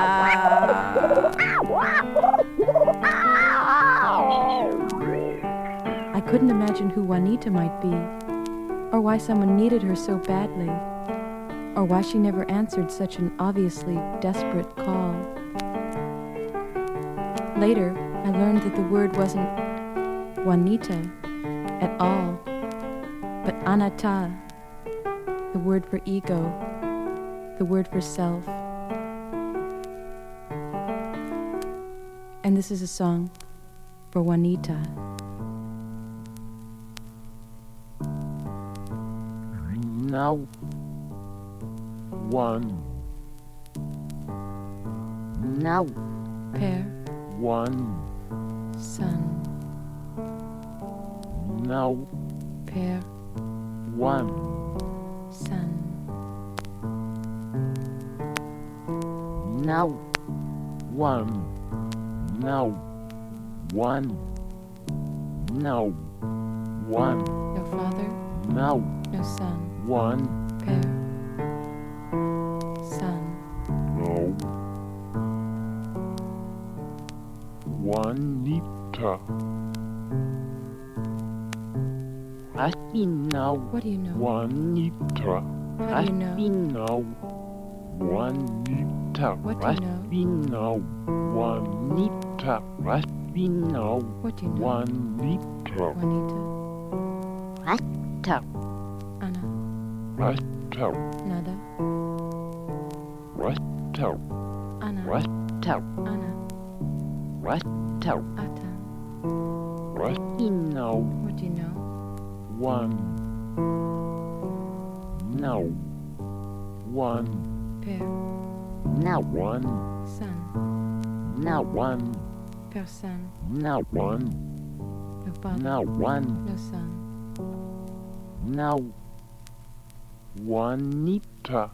I couldn't imagine who Juanita might be, or why someone needed her so badly, or why she never answered such an obviously desperate call. Later, I learned that the word wasn't Juanita at all, but anatta, the word for ego, the word for self. And this is a song for Juanita. Now one. Now Père, one. Son, Now Père, one. Son. Now one. Now one. Now one. No Father, Now no Son, one. Père, Son. No. Juanita. Ask me now. What do you know? Juanita. How do you know? Ask me now. Juanita. What do you Ask know? me now. Juanita. Ask me now. What do you know? Juanita. Juanita, Rasta. Ana, Rasta. Nada, Rasta. Ana, Rasta. Ana, Rasta. Ata. Rasta now. What do you know? One. Now. One. Père, Now one. Son, Now one. Personne, Now one. no Father, Now one. no Son. Now Juanita.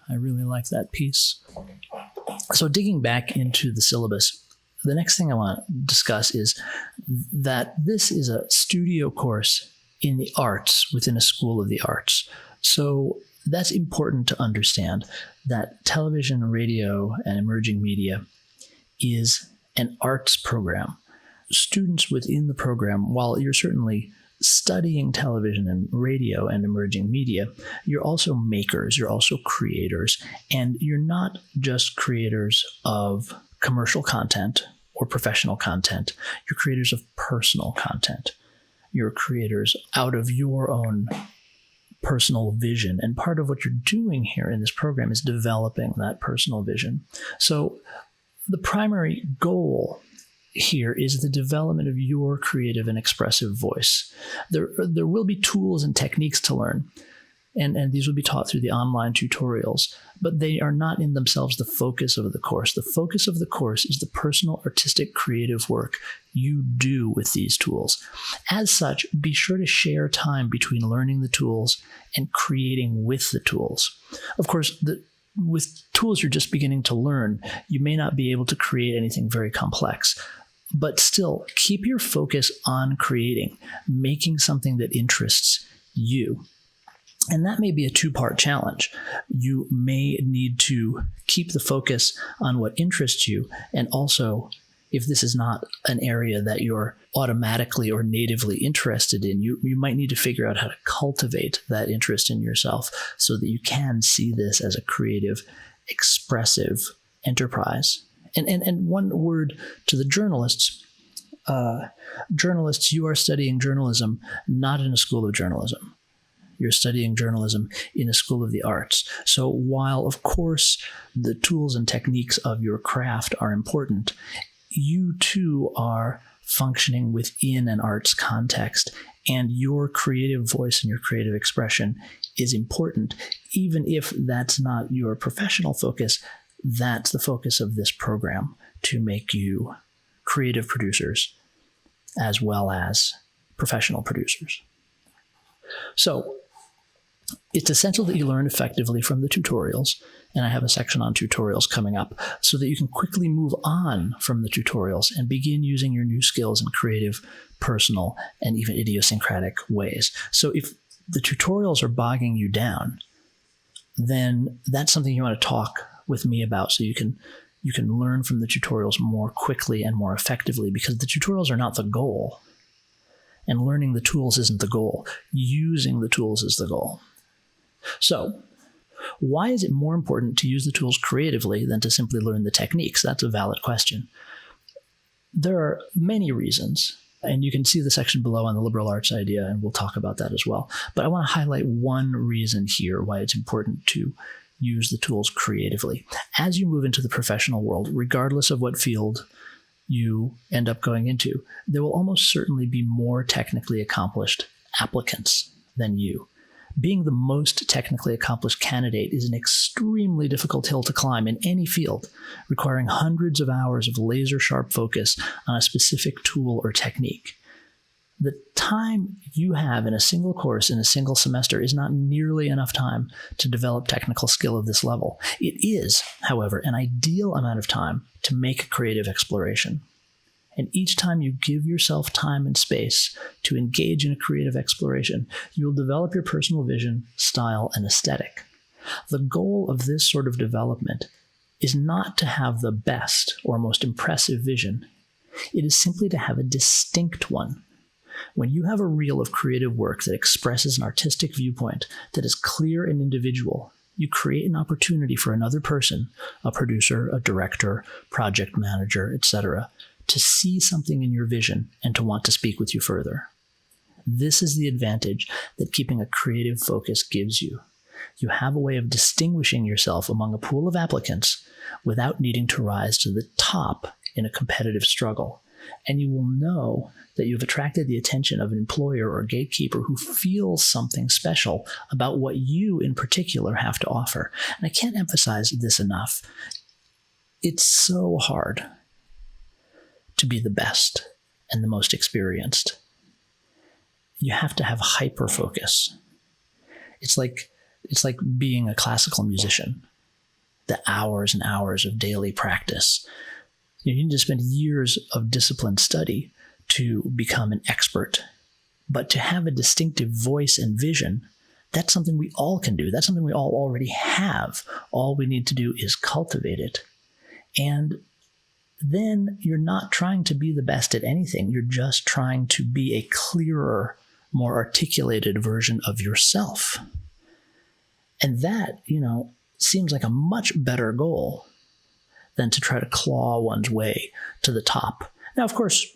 I really like that piece. So digging back into the syllabus, the next thing I want to discuss is that this is a studio course in the arts within a school of the arts. So that's important to understand, that television, radio, and emerging media is an arts program. Students within the program, while you're certainly studying television and radio and emerging media, you're also makers, you're also creators, and you're not just creators of commercial content or professional content, you're creators of personal content. You're creators out of your own personal vision. And part of what you're doing here in this program is developing that personal vision. So the primary goal here is the development of your creative and expressive voice. There will be tools and techniques to learn, and these will be taught through the online tutorials, but they are not in themselves the focus of the course. The focus of the course is the personal, artistic, creative work you do with these tools. As such, be sure to share time between learning the tools and creating with the tools. Of course, with tools you're just beginning to learn, you may not be able to create anything very complex. But still, keep your focus on creating, making something that interests you. And that may be a two-part challenge. You may need to keep the focus on what interests you, and also, if this is not an area that you're automatically or natively interested in, you might need to figure out how to cultivate that interest in yourself so that you can see this as a creative, expressive enterprise. And one word to the journalists. Journalists, you are studying journalism not in a school of journalism. You're studying journalism in a school of the arts. So while, of course, the tools and techniques of your craft are important, you too are functioning within an arts context, and your creative voice and your creative expression is important. Even if that's not your professional focus, that's the focus of this program, to make you creative producers as well as professional producers. So it's essential that you learn effectively from the tutorials, and I have a section on tutorials coming up, so that you can quickly move on from the tutorials and begin using your new skills in creative, personal, and even idiosyncratic ways. So if the tutorials are bogging you down, then that's something you want to talk with me about, so you can learn from the tutorials more quickly and more effectively, because the tutorials are not the goal, and learning the tools isn't the goal. Using the tools is the goal. So why is it more important to use the tools creatively than to simply learn the techniques? That's a valid question. There are many reasons, and you can see the section below on the liberal arts idea, and we'll talk about that as well. But I want to highlight one reason here why it's important to use the tools creatively. As you move into the professional world, regardless of what field you end up going into, there will almost certainly be more technically accomplished applicants than you. Being the most technically accomplished candidate is an extremely difficult hill to climb in any field, requiring hundreds of hours of laser-sharp focus on a specific tool or technique. The time you have in a single course in a single semester is not nearly enough time to develop technical skill of this level. It is, however, an ideal amount of time to make a creative exploration. And each time you give yourself time and space to engage in a creative exploration, you'll develop your personal vision, style, and aesthetic. The goal of this sort of development is not to have the best or most impressive vision. It is simply to have a distinct one. When you have a reel of creative work that expresses an artistic viewpoint that is clear and individual, you create an opportunity for another person, a producer, a director, project manager, etc., to see something in your vision and to want to speak with you further. This is the advantage that keeping a creative focus gives you. You have a way of distinguishing yourself among a pool of applicants without needing to rise to the top in a competitive struggle. And you will know that you've attracted the attention of an employer or gatekeeper who feels something special about what you in particular have to offer. And I can't emphasize this enough. It's so hard to be the best and the most experienced. You have to have hyper-focus. It's like It's like being a classical musician, the hours and hours of daily practice. You need to spend years of disciplined study to become an expert. But to have a distinctive voice and vision, that's something we all can do. That's something we all already have. All we need to do is cultivate it. And then you're not trying to be the best at anything. You're just trying to be a clearer, more articulated version of yourself. And that, seems like a much better goal than to try to claw one's way to the top. Now, of course,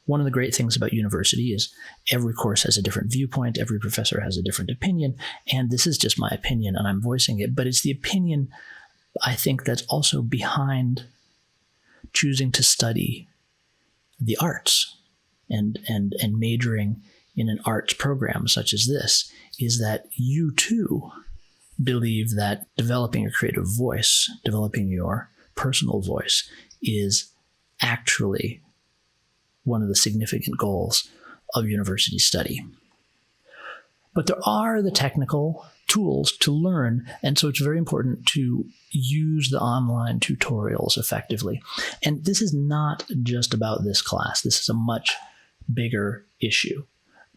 one of the great things about university is every course has a different viewpoint, every professor has a different opinion, and this is just my opinion and I'm voicing it, but it's the opinion, I think, that's also behind choosing to study the arts and majoring in an arts program such as this, is that you too believe that developing your creative voice, developing your personal voice, is actually one of the significant goals of university study. But there are the technical tools to learn, and so it's very important to use the online tutorials effectively. And this is not just about this class. This is a much bigger issue,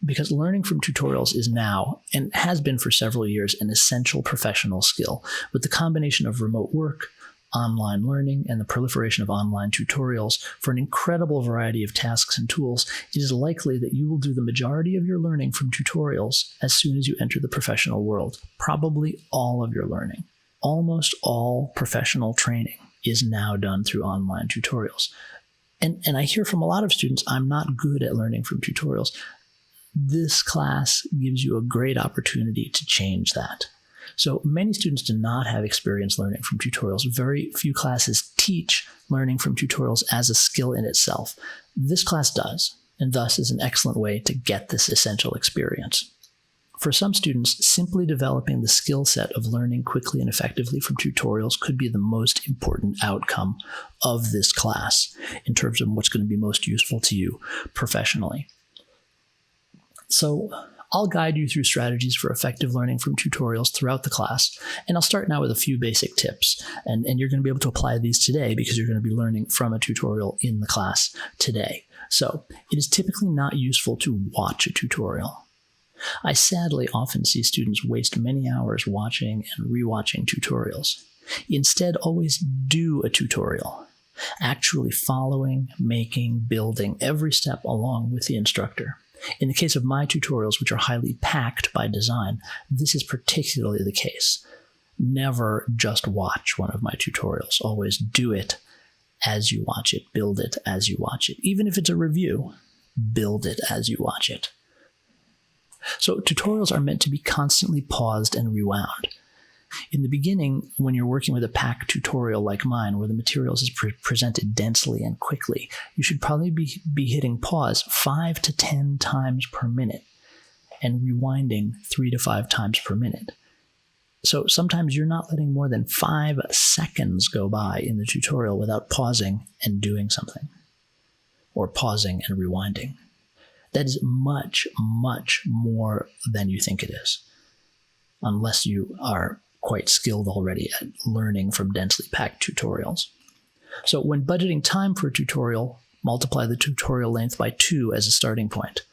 because learning from tutorials is now, and has been for several years, an essential professional skill. With the combination of remote work, online learning, and the proliferation of online tutorials for an incredible variety of tasks and tools, it is likely that you will do the majority of your learning from tutorials as soon as you enter the professional world. Probably all of your learning. Almost all professional training is now done through online tutorials. And I hear from a lot of students, I'm not good at learning from tutorials. This class gives you a great opportunity to change that. So many students do not have experience learning from tutorials. Very few classes teach learning from tutorials as a skill in itself. This class does, and thus is an excellent way to get this essential experience. For some students, simply developing the skill set of learning quickly and effectively from tutorials could be the most important outcome of this class in terms of what's going to be most useful to you professionally. So I'll guide you through strategies for effective learning from tutorials throughout the class, and I'll start now with a few basic tips, and you're going to be able to apply these today because you're going to be learning from a tutorial in the class today. So it is typically not useful to watch a tutorial. I sadly often see students waste many hours watching and rewatching tutorials. Instead, always do a tutorial, actually following, making, building every step along with the instructor. In the case of my tutorials, which are highly packed by design, this is particularly the case. Never just watch one of my tutorials. Always do it as you watch it. Build it as you watch it. Even if it's a review, build it as you watch it. So tutorials are meant to be constantly paused and rewound. In the beginning, when you're working with a packed tutorial like mine, where the materials is presented densely and quickly, you should probably be hitting pause 5 to 10 times per minute and rewinding 3 to 5 times per minute. So sometimes you're not letting more than 5 seconds go by in the tutorial without pausing and doing something, or pausing and rewinding. That is much, much more than you think it is, unless you are quite skilled already at learning from densely packed tutorials. So when budgeting time for a tutorial, multiply the tutorial length by 2 as a starting point.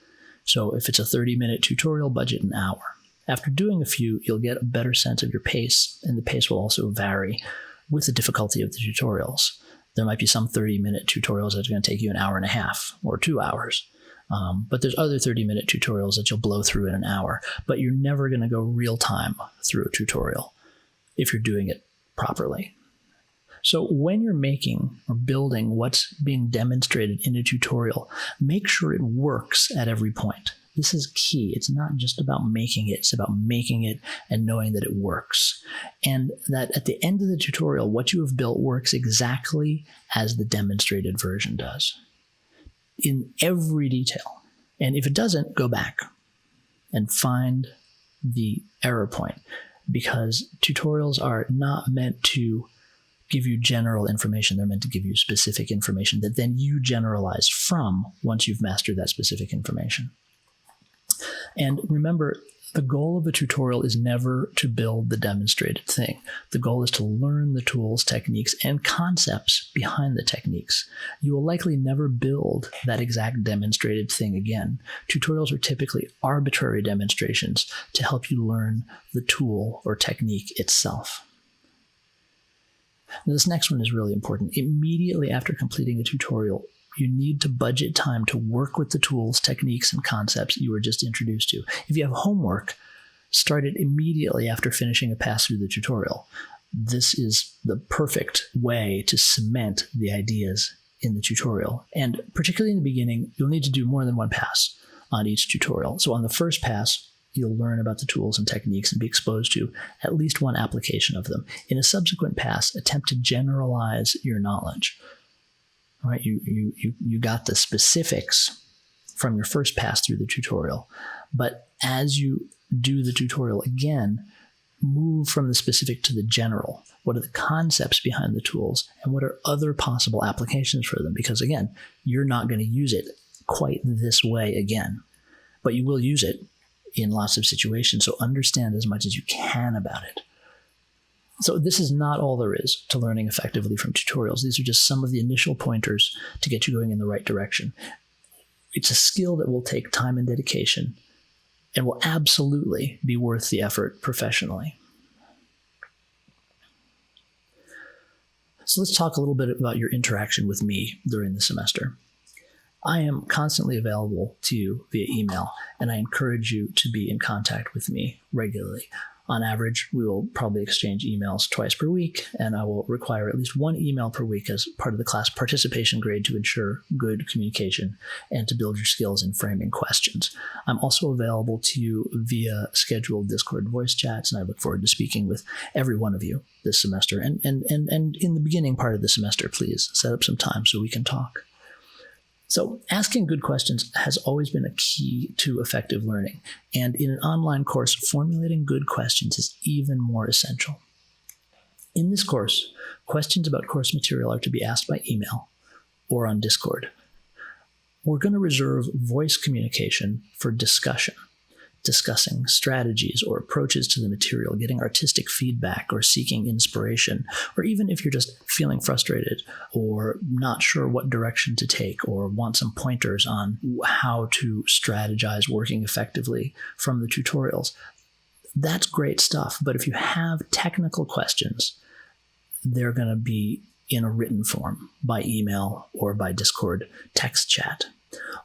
So if it's a 30-minute tutorial, budget an hour. After doing a few, you'll get a better sense of your pace, and the pace will also vary with the difficulty of the tutorials. There might be some 30-minute tutorials that are going to take you an hour and a half or 2 hours. But there's other 30-minute tutorials that you'll blow through in an hour, but you're never going to go real time through a tutorial if you're doing it properly. So when you're making or building what's being demonstrated in a tutorial, make sure it works at every point. This is key. It's not just about making it, it's about making it and knowing that it works. And that at the end of the tutorial, what you have built works exactly as the demonstrated version does, in every detail. And if it doesn't, go back and find the error point, because tutorials are not meant to give you general information. They're meant to give you specific information that then you generalize from once you've mastered that specific information. And remember, the goal of a tutorial is never to build the demonstrated thing. The goal is to learn the tools, techniques, and concepts behind the techniques. You will likely never build that exact demonstrated thing again. Tutorials are typically arbitrary demonstrations to help you learn the tool or technique itself. Now, this next one is really important. Immediately after completing a tutorial, you need to budget time to work with the tools, techniques, and concepts you were just introduced to. If you have homework, start it immediately after finishing a pass through the tutorial. This is the perfect way to cement the ideas in the tutorial. And particularly in the beginning, you'll need to do more than one pass on each tutorial. So on the first pass, you'll learn about the tools and techniques and be exposed to at least one application of them. In a subsequent pass, attempt to generalize your knowledge. Right, you got the specifics from your first pass through the tutorial, but as you do the tutorial again, move from the specific to the general. What are the concepts behind the tools, and what are other possible applications for them? Because again, you're not going to use it quite this way again, but you will use it in lots of situations, so understand as much as you can about it. So this is not all there is to learning effectively from tutorials. These are just some of the initial pointers to get you going in the right direction. It's a skill that will take time and dedication and will absolutely be worth the effort professionally. So let's talk a little bit about your interaction with me during the semester. I am constantly available to you via email, and I encourage you to be in contact with me regularly. On average, we will probably exchange emails twice per week, and I will require at least one email per week as part of the class participation grade to ensure good communication and to build your skills in framing questions. I'm also available to you via scheduled Discord voice chats, and I look forward to speaking with every one of you this semester. And in the beginning part of the semester, please set up some time so we can talk. So asking good questions has always been a key to effective learning, and in an online course, formulating good questions is even more essential. In this course, questions about course material are to be asked by email or on Discord. We're going to reserve voice communication for discussing strategies or approaches to the material, getting artistic feedback or seeking inspiration, or even if you're just feeling frustrated or not sure what direction to take or want some pointers on how to strategize working effectively from the tutorials. That's great stuff, but if you have technical questions, they're going to be in a written form by email or by Discord text chat.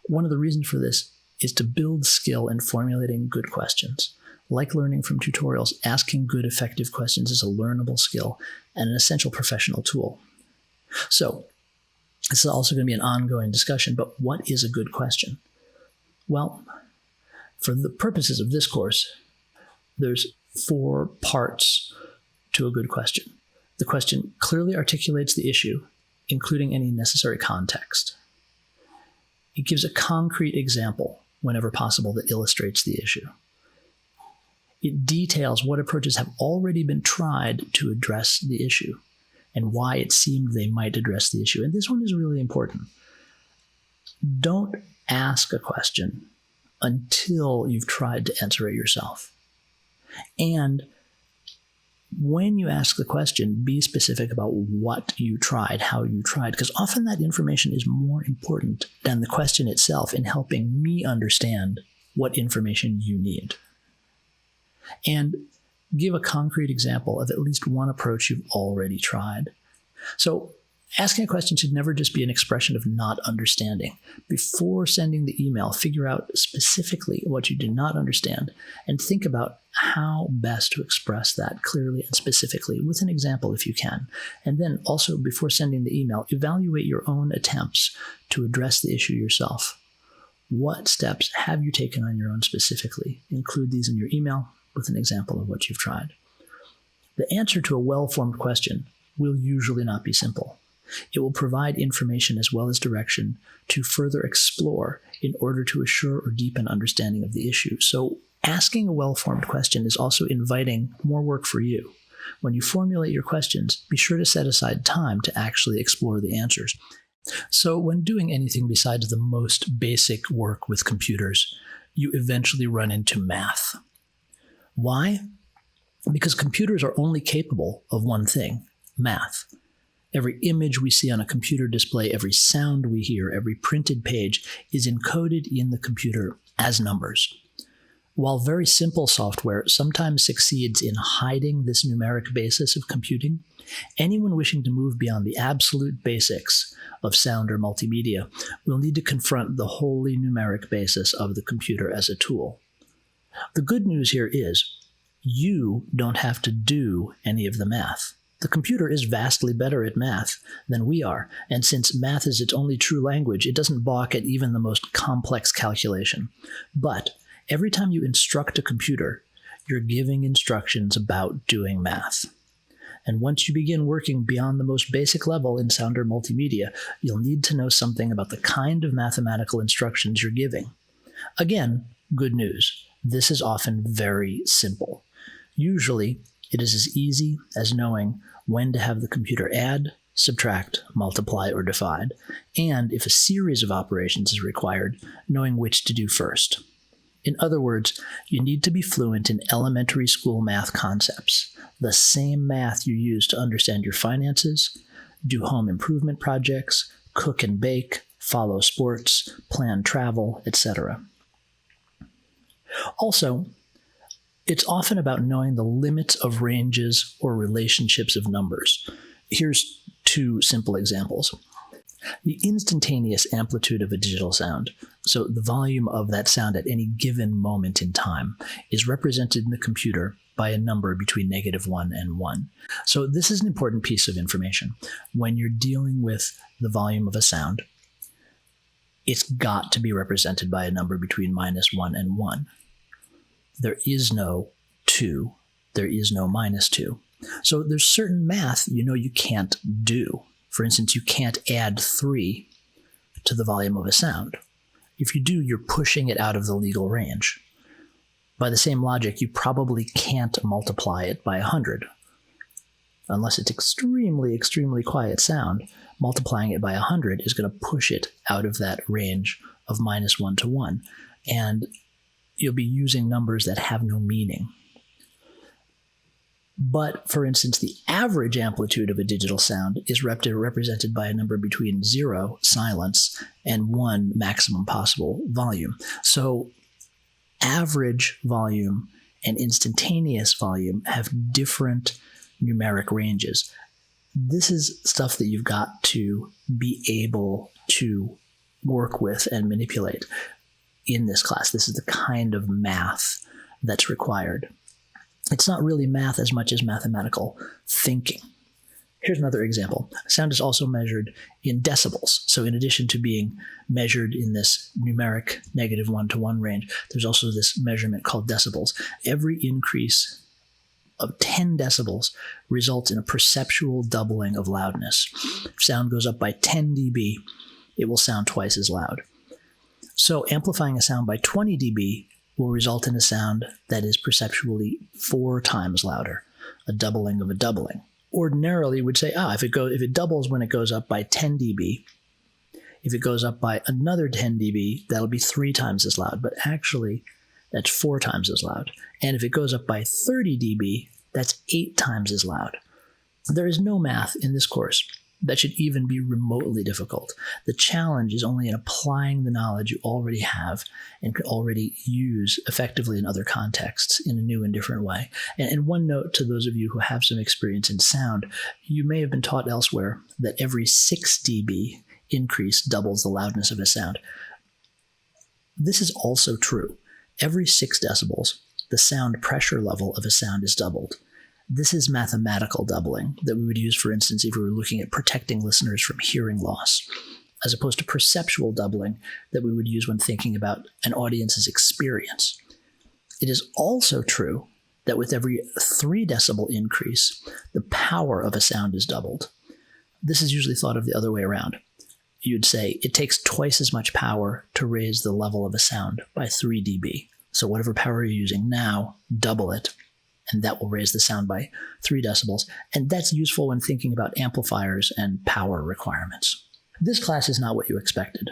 One of the reasons for this is to build skill in formulating good questions. Like learning from tutorials, asking good, effective questions is a learnable skill and an essential professional tool. So, this is also going to be an ongoing discussion, but what is a good question? Well, for the purposes of this course, there's 4 parts to a good question. The question clearly articulates the issue, including any necessary context. It gives a concrete example whenever possible that illustrates the issue. It details what approaches have already been tried to address the issue and why it seemed they might address the issue. And this one is really important. Don't ask a question until you've tried to answer it yourself. And when you ask the question, be specific about what you tried, how you tried, because often that information is more important than the question itself in helping me understand what information you need. And give a concrete example of at least one approach you've already tried. So asking a question should never just be an expression of not understanding. Before sending the email, figure out specifically what you did not understand and think about how best to express that clearly and specifically with an example if you can. And then also, before sending the email, evaluate your own attempts to address the issue yourself. What steps have you taken on your own specifically? Include these in your email with an example of what you've tried. The answer to a well-formed question will usually not be simple. It will provide information as well as direction to further explore in order to assure or deepen understanding of the issue. So asking a well-formed question is also inviting more work for you. When you formulate your questions, be sure to set aside time to actually explore the answers. So when doing anything besides the most basic work with computers, you eventually run into math. Why? Because computers are only capable of one thing, math. Every image we see on a computer display, every sound we hear, every printed page is encoded in the computer as numbers. While very simple software sometimes succeeds in hiding this numeric basis of computing, anyone wishing to move beyond the absolute basics of sound or multimedia will need to confront the wholly numeric basis of the computer as a tool. The good news here is you don't have to do any of the math. The computer is vastly better at math than we are, and since math is its only true language, it doesn't balk at even the most complex calculation. But every time you instruct a computer, you're giving instructions about doing math. And once you begin working beyond the most basic level in sound or multimedia, you'll need to know something about the kind of mathematical instructions you're giving. Again, good news. This is often very simple. Usually, it is as easy as knowing when to have the computer add, subtract, multiply, or divide, and if a series of operations is required, knowing which to do first. In other words, you need to be fluent in elementary school math concepts, the same math you use to understand your finances, do home improvement projects, cook and bake, follow sports, plan travel, etc. Also, it's often about knowing the limits of ranges or relationships of numbers. Here's two simple examples. The instantaneous amplitude of a digital sound, so the volume of that sound at any given moment in time, is represented in the computer by a number between -1 and 1. So this is an important piece of information. When you're dealing with the volume of a sound, it's got to be represented by a number between -1 and 1. There is no 2. There is no -2. So there's certain math you can't do. For instance, you can't add 3 to the volume of a sound. If you do, you're pushing it out of the legal range. By the same logic, you probably can't multiply it by 100. Unless it's extremely, extremely quiet sound, multiplying it by 100 is going to push it out of that range of -1 to 1. And you'll be using numbers that have no meaning. But, for instance, the average amplitude of a digital sound is represented by a number between 0, silence, and 1, maximum possible volume. So average volume and instantaneous volume have different numeric ranges. This is stuff that you've got to be able to work with and manipulate in this class. This is the kind of math that's required. It's not really math as much as mathematical thinking. Here's another example. Sound is also measured in decibels. So in addition to being measured in this numeric -1 to 1 range, there's also this measurement called decibels. Every increase of 10 decibels results in a perceptual doubling of loudness. If sound goes up by 10 dB, it will sound twice as loud. So amplifying a sound by 20 dB will result in a sound that is perceptually 4 times louder, a doubling of a doubling. Ordinarily, we'd say, if it doubles when it goes up by 10 dB, if it goes up by another 10 dB, that'll be 3 times as loud. But actually, that's 4 times as loud. And if it goes up by 30 dB, that's 8 times as loud. There is no math in this course that should even be remotely difficult. The challenge is only in applying the knowledge you already have and can already use effectively in other contexts in a new and different way. And one note to those of you who have some experience in sound, you may have been taught elsewhere that every 6 dB increase doubles the loudness of a sound. This is also true. Every 6 decibels, the sound pressure level of a sound is doubled. This is mathematical doubling that we would use, for instance, if we were looking at protecting listeners from hearing loss, as opposed to perceptual doubling that we would use when thinking about an audience's experience. It is also true that with every 3 decibel increase, the power of a sound is doubled. This is usually thought of the other way around. You'd say it takes twice as much power to raise the level of a sound by 3 dB. So whatever power you're using now, double it, and that will raise the sound by 3 decibels. And that's useful when thinking about amplifiers and power requirements. This class is not what you expected.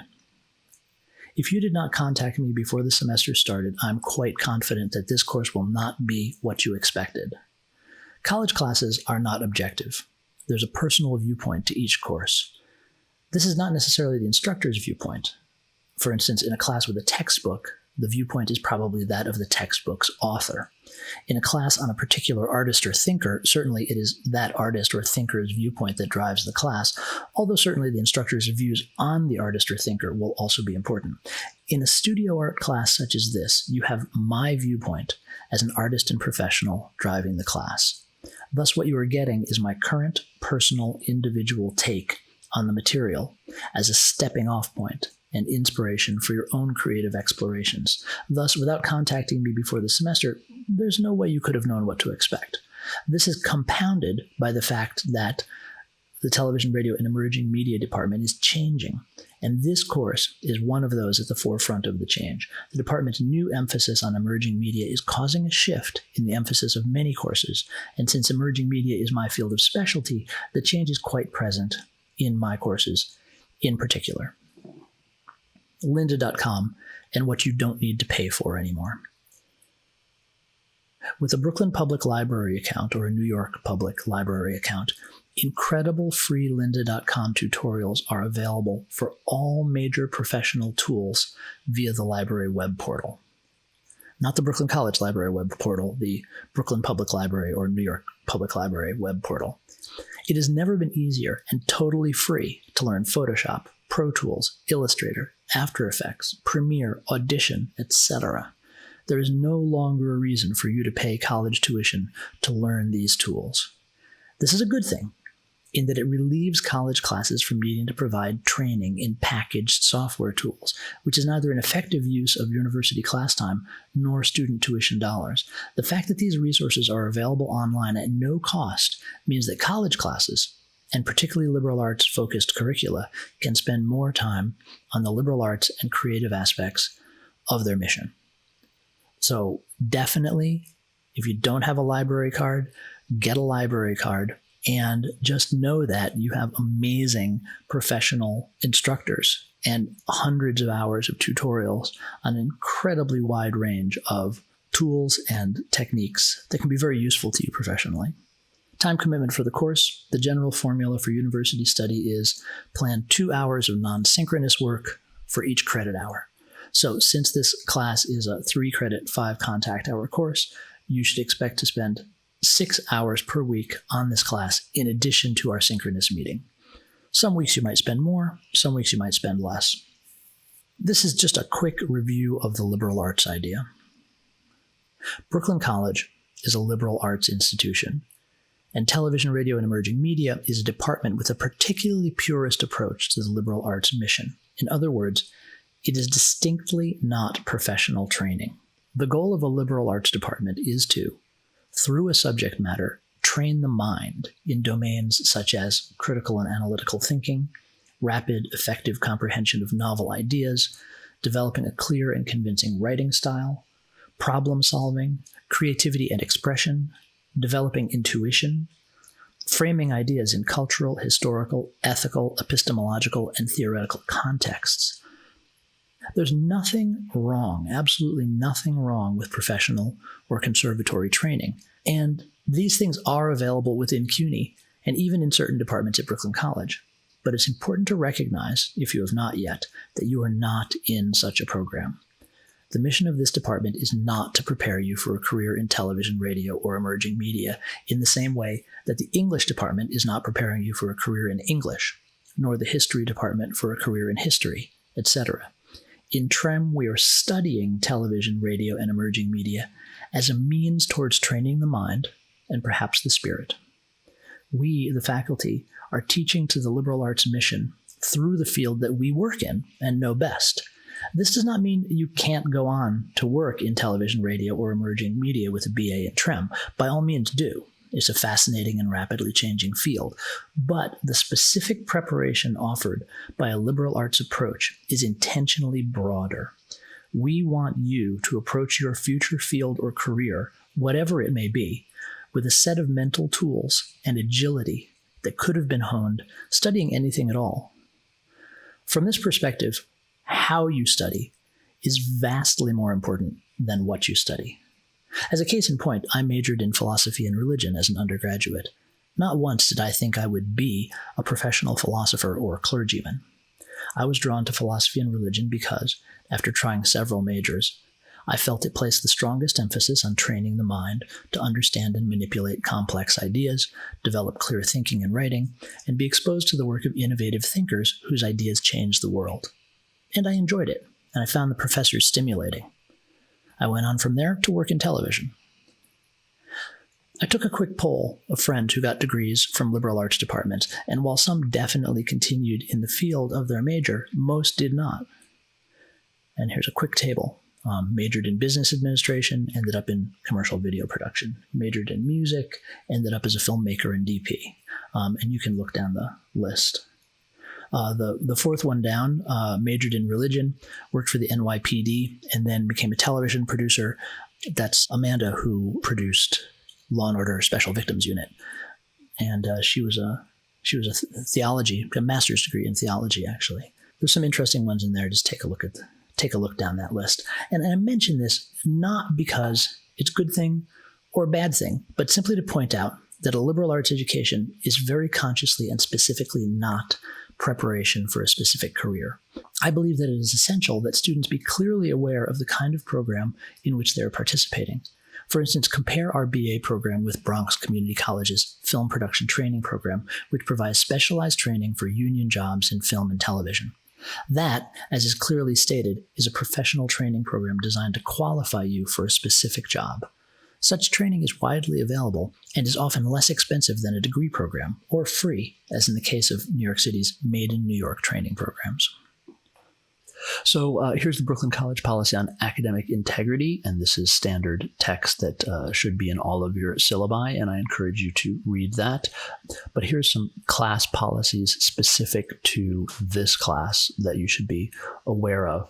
If you did not contact me before the semester started, I'm quite confident that this course will not be what you expected. College classes are not objective. There's a personal viewpoint to each course. This is not necessarily the instructor's viewpoint. For instance, in a class with a textbook, the viewpoint is probably that of the textbook's author. In a class on a particular artist or thinker, certainly it is that artist or thinker's viewpoint that drives the class, although certainly the instructor's views on the artist or thinker will also be important. In a studio art class such as this, you have my viewpoint as an artist and professional driving the class. Thus, what you are getting is my current, personal, individual take on the material as a stepping-off point and inspiration for your own creative explorations. Thus, without contacting me before the semester, there's no way you could have known what to expect. This is compounded by the fact that the television, radio, and emerging media department is changing, and this course is one of those at the forefront of the change. The department's new emphasis on emerging media is causing a shift in the emphasis of many courses, and since emerging media is my field of specialty, the change is quite present in my courses in particular. Lynda.com, and what you don't need to pay for anymore. With a Brooklyn Public Library account or a New York Public Library account, incredible free Lynda.com tutorials are available for all major professional tools via the library web portal. Not the Brooklyn College Library web portal, the Brooklyn Public Library or New York Public Library web portal. It has never been easier and totally free to learn Photoshop, Pro Tools, Illustrator, After Effects, Premiere, Audition, etc. There is no longer a reason for you to pay college tuition to learn these tools. This is a good thing, in that it relieves college classes from needing to provide training in packaged software tools, which is neither an effective use of university class time nor student tuition dollars. The fact that these resources are available online at no cost means that college classes, and particularly liberal arts-focused curricula, can spend more time on the liberal arts and creative aspects of their mission. So definitely, if you don't have a library card, get a library card, and just know that you have amazing professional instructors and hundreds of hours of tutorials on an incredibly wide range of tools and techniques that can be very useful to you professionally. Time commitment for the course. The general formula for university study is plan 2 hours of non-synchronous work for each credit hour. So since this class is a 3-credit, 5 contact hour course, you should expect to spend 6 hours per week on this class in addition to our synchronous meeting. Some weeks you might spend more, some weeks you might spend less. This is just a quick review of the liberal arts idea. Brooklyn College is a liberal arts institution, and television, radio, and emerging media is a department with a particularly purist approach to the liberal arts mission. In other words, it is distinctly not professional training. The goal of a liberal arts department is to, through a subject matter, train the mind in domains such as critical and analytical thinking, rapid, effective comprehension of novel ideas, developing a clear and convincing writing style, problem solving, creativity and expression, developing intuition, framing ideas in cultural, historical, ethical, epistemological, and theoretical contexts. There's nothing wrong, absolutely nothing wrong with professional or conservatory training. And these things are available within CUNY and even in certain departments at Brooklyn College. But it's important to recognize, if you have not yet, that you are not in such a program. The mission of this department is not to prepare you for a career in television, radio, or emerging media in the same way that the English department is not preparing you for a career in English, nor the history department for a career in history, etc. In TREM, we are studying television, radio, and emerging media as a means towards training the mind and perhaps the spirit. We, the faculty, are teaching to the liberal arts mission through the field that we work in and know best. This does not mean you can't go on to work in television, radio, or emerging media with a BA in TREM. By all means do. It's a fascinating and rapidly changing field. But the specific preparation offered by a liberal arts approach is intentionally broader. We want you to approach your future field or career, whatever it may be, with a set of mental tools and agility that could have been honed studying anything at all. From this perspective, how you study is vastly more important than what you study. As a case in point, I majored in philosophy and religion as an undergraduate. Not once did I think I would be a professional philosopher or clergyman. I was drawn to philosophy and religion because, after trying several majors, I felt it placed the strongest emphasis on training the mind to understand and manipulate complex ideas, develop clear thinking and writing, and be exposed to the work of innovative thinkers whose ideas changed the world. And I enjoyed it, and I found the professors stimulating. I went on from there to work in television. I took a quick poll of friends who got degrees from liberal arts departments, and while some definitely continued in the field of their major, most did not. And here's a quick table. Majored in business administration, ended up in commercial video production. Majored in music, ended up as a filmmaker and DP. And you can look down the list. The fourth one down, majored in religion, worked for the NYPD, and then became a television producer. That's Amanda, who produced Law and Order Special Victims Unit. And she was a theology, a master's degree in theology, actually. There's some interesting ones in there. Just take a look down that list. And I mention this not because it's a good thing or a bad thing, but simply to point out that a liberal arts education is very consciously and specifically not preparation for a specific career. I believe that it is essential that students be clearly aware of the kind of program in which they are participating. For instance, compare our BA program with Bronx Community College's film production training program, which provides specialized training for union jobs in film and television. That, as is clearly stated, is a professional training program designed to qualify you for a specific job. Such training is widely available and is often less expensive than a degree program, or free, as in the case of New York City's Made in New York training programs. So here's the Brooklyn College policy on academic integrity, and this is standard text that should be in all of your syllabi, and I encourage you to read that. But here's some class policies specific to this class that you should be aware of.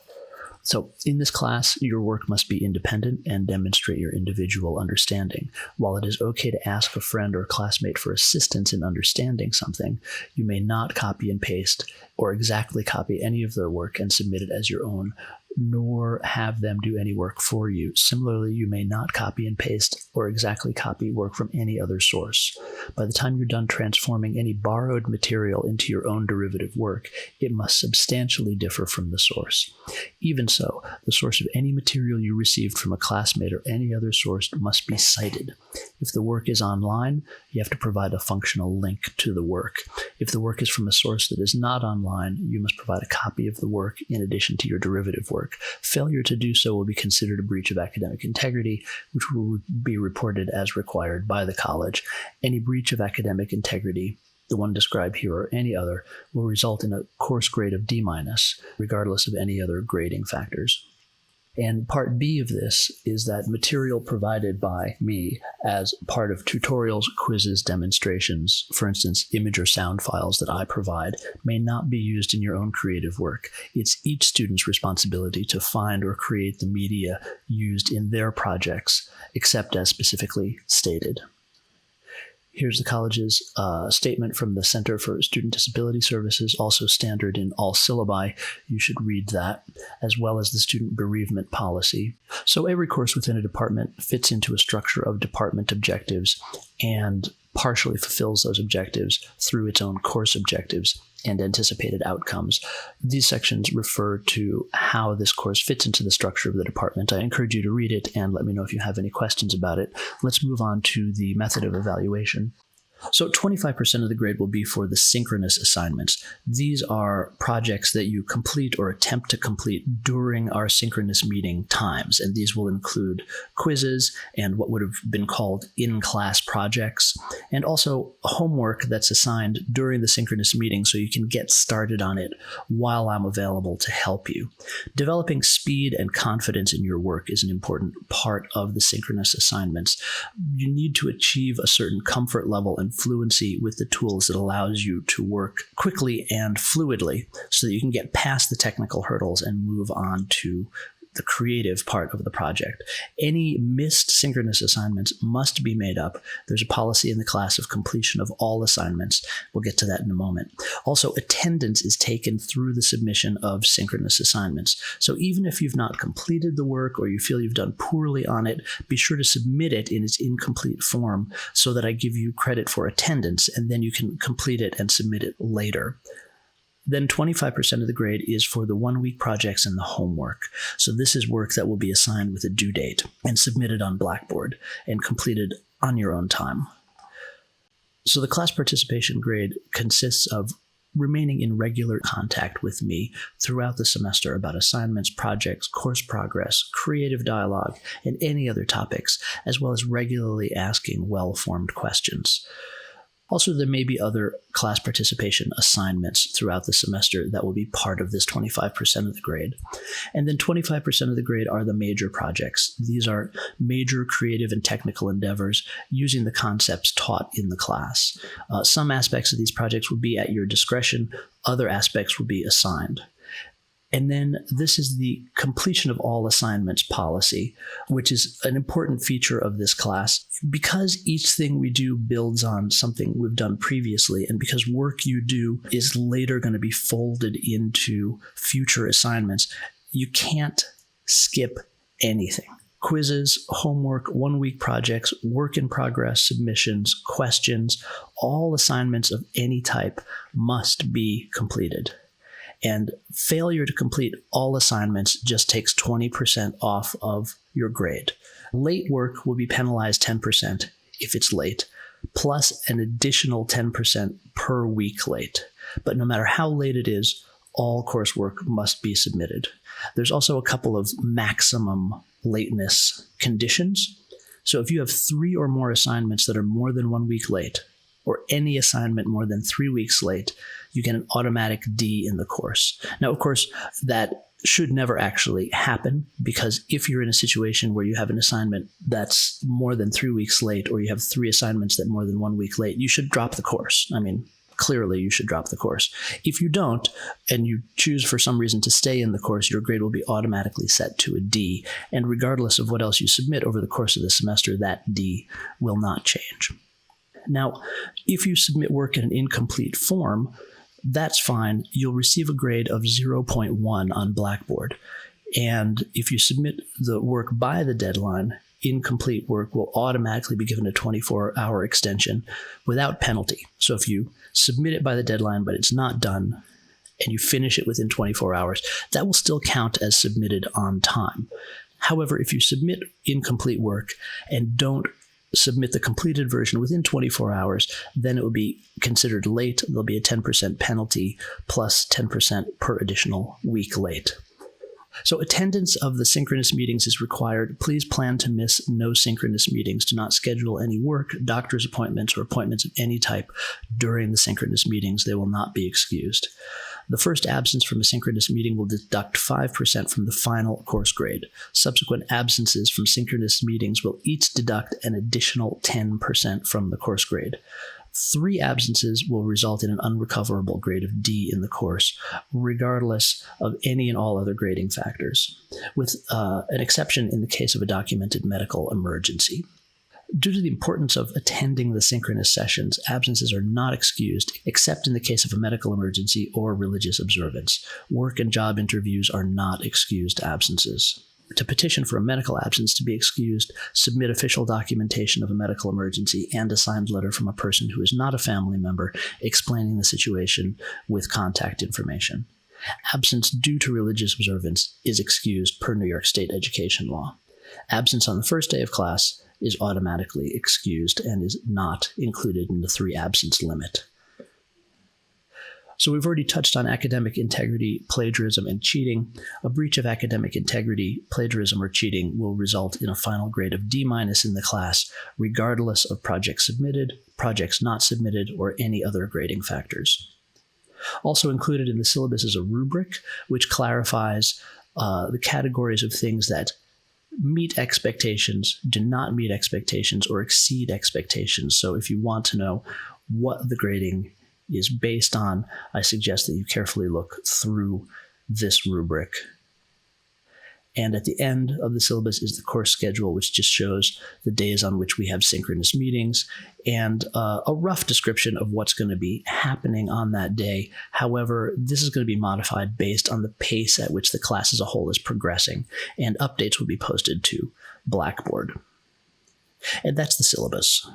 So in this class, your work must be independent and demonstrate your individual understanding. While it is okay to ask a friend or classmate for assistance in understanding something, you may not copy and paste or exactly copy any of their work and submit it as your own, nor have them do any work for you. Similarly, you may not copy and paste or exactly copy work from any other source. By the time you're done transforming any borrowed material into your own derivative work, it must substantially differ from the source. Even so, the source of any material you received from a classmate or any other source must be cited. If the work is online, you have to provide a functional link to the work. If the work is from a source that is not online, you must provide a copy of the work in addition to your derivative work. Failure to do so will be considered a breach of academic integrity, which will be reported as required by the college. Any breach of academic integrity, the one described here or any other, will result in a course grade of D-, regardless of any other grading factors. And part B of this is that material provided by me as part of tutorials, quizzes, demonstrations, for instance, image or sound files that I provide, may not be used in your own creative work. It's each student's responsibility to find or create the media used in their projects, except as specifically stated. Here's the college's statement from the Center for Student Disability Services, also standard in all syllabi. You should read that, as well as the student bereavement policy. So every course within a department fits into a structure of department objectives and partially fulfills those objectives through its own course objectives and anticipated outcomes. These sections refer to how this course fits into the structure of the department. I encourage you to read it and let me know if you have any questions about it. Let's move on to the method of evaluation. So 25% of the grade will be for the synchronous assignments. These are projects that you complete or attempt to complete during our synchronous meeting times, and these will include quizzes and what would have been called in-class projects, and also homework that's assigned during the synchronous meeting so you can get started on it while I'm available to help you. Developing speed and confidence in your work is an important part of the synchronous assignments. You need to achieve a certain comfort level and fluency with the tools that allows you to work quickly and fluidly so that you can get past the technical hurdles and move on to the creative part of the project. Any missed synchronous assignments must be made up. There's a policy in the class of completion of all assignments. We'll get to that in a moment. Also, attendance is taken through the submission of synchronous assignments. So even if you've not completed the work or you feel you've done poorly on it, be sure to submit it in its incomplete form so that I give you credit for attendance, and then you can complete it and submit it later. Then 25% of the grade is for the 1-week projects and the homework. So this is work that will be assigned with a due date and submitted on Blackboard and completed on your own time. So the class participation grade consists of remaining in regular contact with me throughout the semester about assignments, projects, course progress, creative dialogue, and any other topics, as well as regularly asking well-formed questions. Also, there may be other class participation assignments throughout the semester that will be part of this 25% of the grade. And then 25% of the grade are the major projects. These are major creative and technical endeavors using the concepts taught in the class. Some aspects of these projects will be at your discretion. Other aspects will be assigned. And then this is the completion of all assignments policy, which is an important feature of this class. Because each thing we do builds on something we've done previously, and because work you do is later going to be folded into future assignments, you can't skip anything. Quizzes, homework, 1-week projects, work in progress, submissions, questions, all assignments of any type must be completed. And failure to complete all assignments just takes 20% off of your grade. Late work will be penalized 10% if it's late, plus an additional 10% per week late. But no matter how late it is, all coursework must be submitted. There's also a couple of maximum lateness conditions. So if you have 3 or more assignments that are more than 1 week late, or any assignment more than 3 weeks late, you get an automatic D in the course. Now, of course, that should never actually happen, because if you're in a situation where you have an assignment that's more than 3 weeks late, or you have 3 assignments that are more than 1 week late, you should drop the course. I mean, clearly you should drop the course. If you don't, and you choose for some reason to stay in the course, your grade will be automatically set to a D. And regardless of what else you submit over the course of the semester, that D will not change. Now, if you submit work in an incomplete form, that's fine. You'll receive a grade of 0.1 on Blackboard. And if you submit the work by the deadline, incomplete work will automatically be given a 24-hour extension without penalty. So if you submit it by the deadline, but it's not done, and you finish it within 24 hours, that will still count as submitted on time. However, if you submit incomplete work and don't submit the completed version within 24 hours, then it will be considered late. There'll be a 10% penalty plus 10% per additional week late. So attendance of the synchronous meetings is required. Please plan to miss no synchronous meetings. Do not schedule any work, doctor's appointments, or appointments of any type during the synchronous meetings. They will not be excused. The first absence from a synchronous meeting will deduct 5% from the final course grade. Subsequent absences from synchronous meetings will each deduct an additional 10% from the course grade. 3 absences will result in an unrecoverable grade of D in the course, regardless of any and all other grading factors, with an exception in the case of a documented medical emergency. Due to the importance of attending the synchronous sessions, absences are not excused except in the case of a medical emergency or religious observance. Work and job interviews are not excused absences. To petition for a medical absence to be excused, submit official documentation of a medical emergency and a signed letter from a person who is not a family member explaining the situation with contact information. Absence due to religious observance is excused per New York State education law. Absence on the first day of class is automatically excused and is not included in the 3 absence limit. So we've already touched on academic integrity, plagiarism, and cheating. A breach of academic integrity, plagiarism, or cheating will result in a final grade of D- in the class, regardless of projects submitted, projects not submitted, or any other grading factors. Also included in the syllabus is a rubric, which clarifies the categories of things that meet expectations, do not meet expectations, or exceed expectations. So if you want to know what the grading is based on, I suggest that you carefully look through this rubric. And at the end of the syllabus is the course schedule, which just shows the days on which we have synchronous meetings and a rough description of what's going to be happening on that day. However, this is going to be modified based on the pace at which the class as a whole is progressing, and updates will be posted to Blackboard. And that's the syllabus.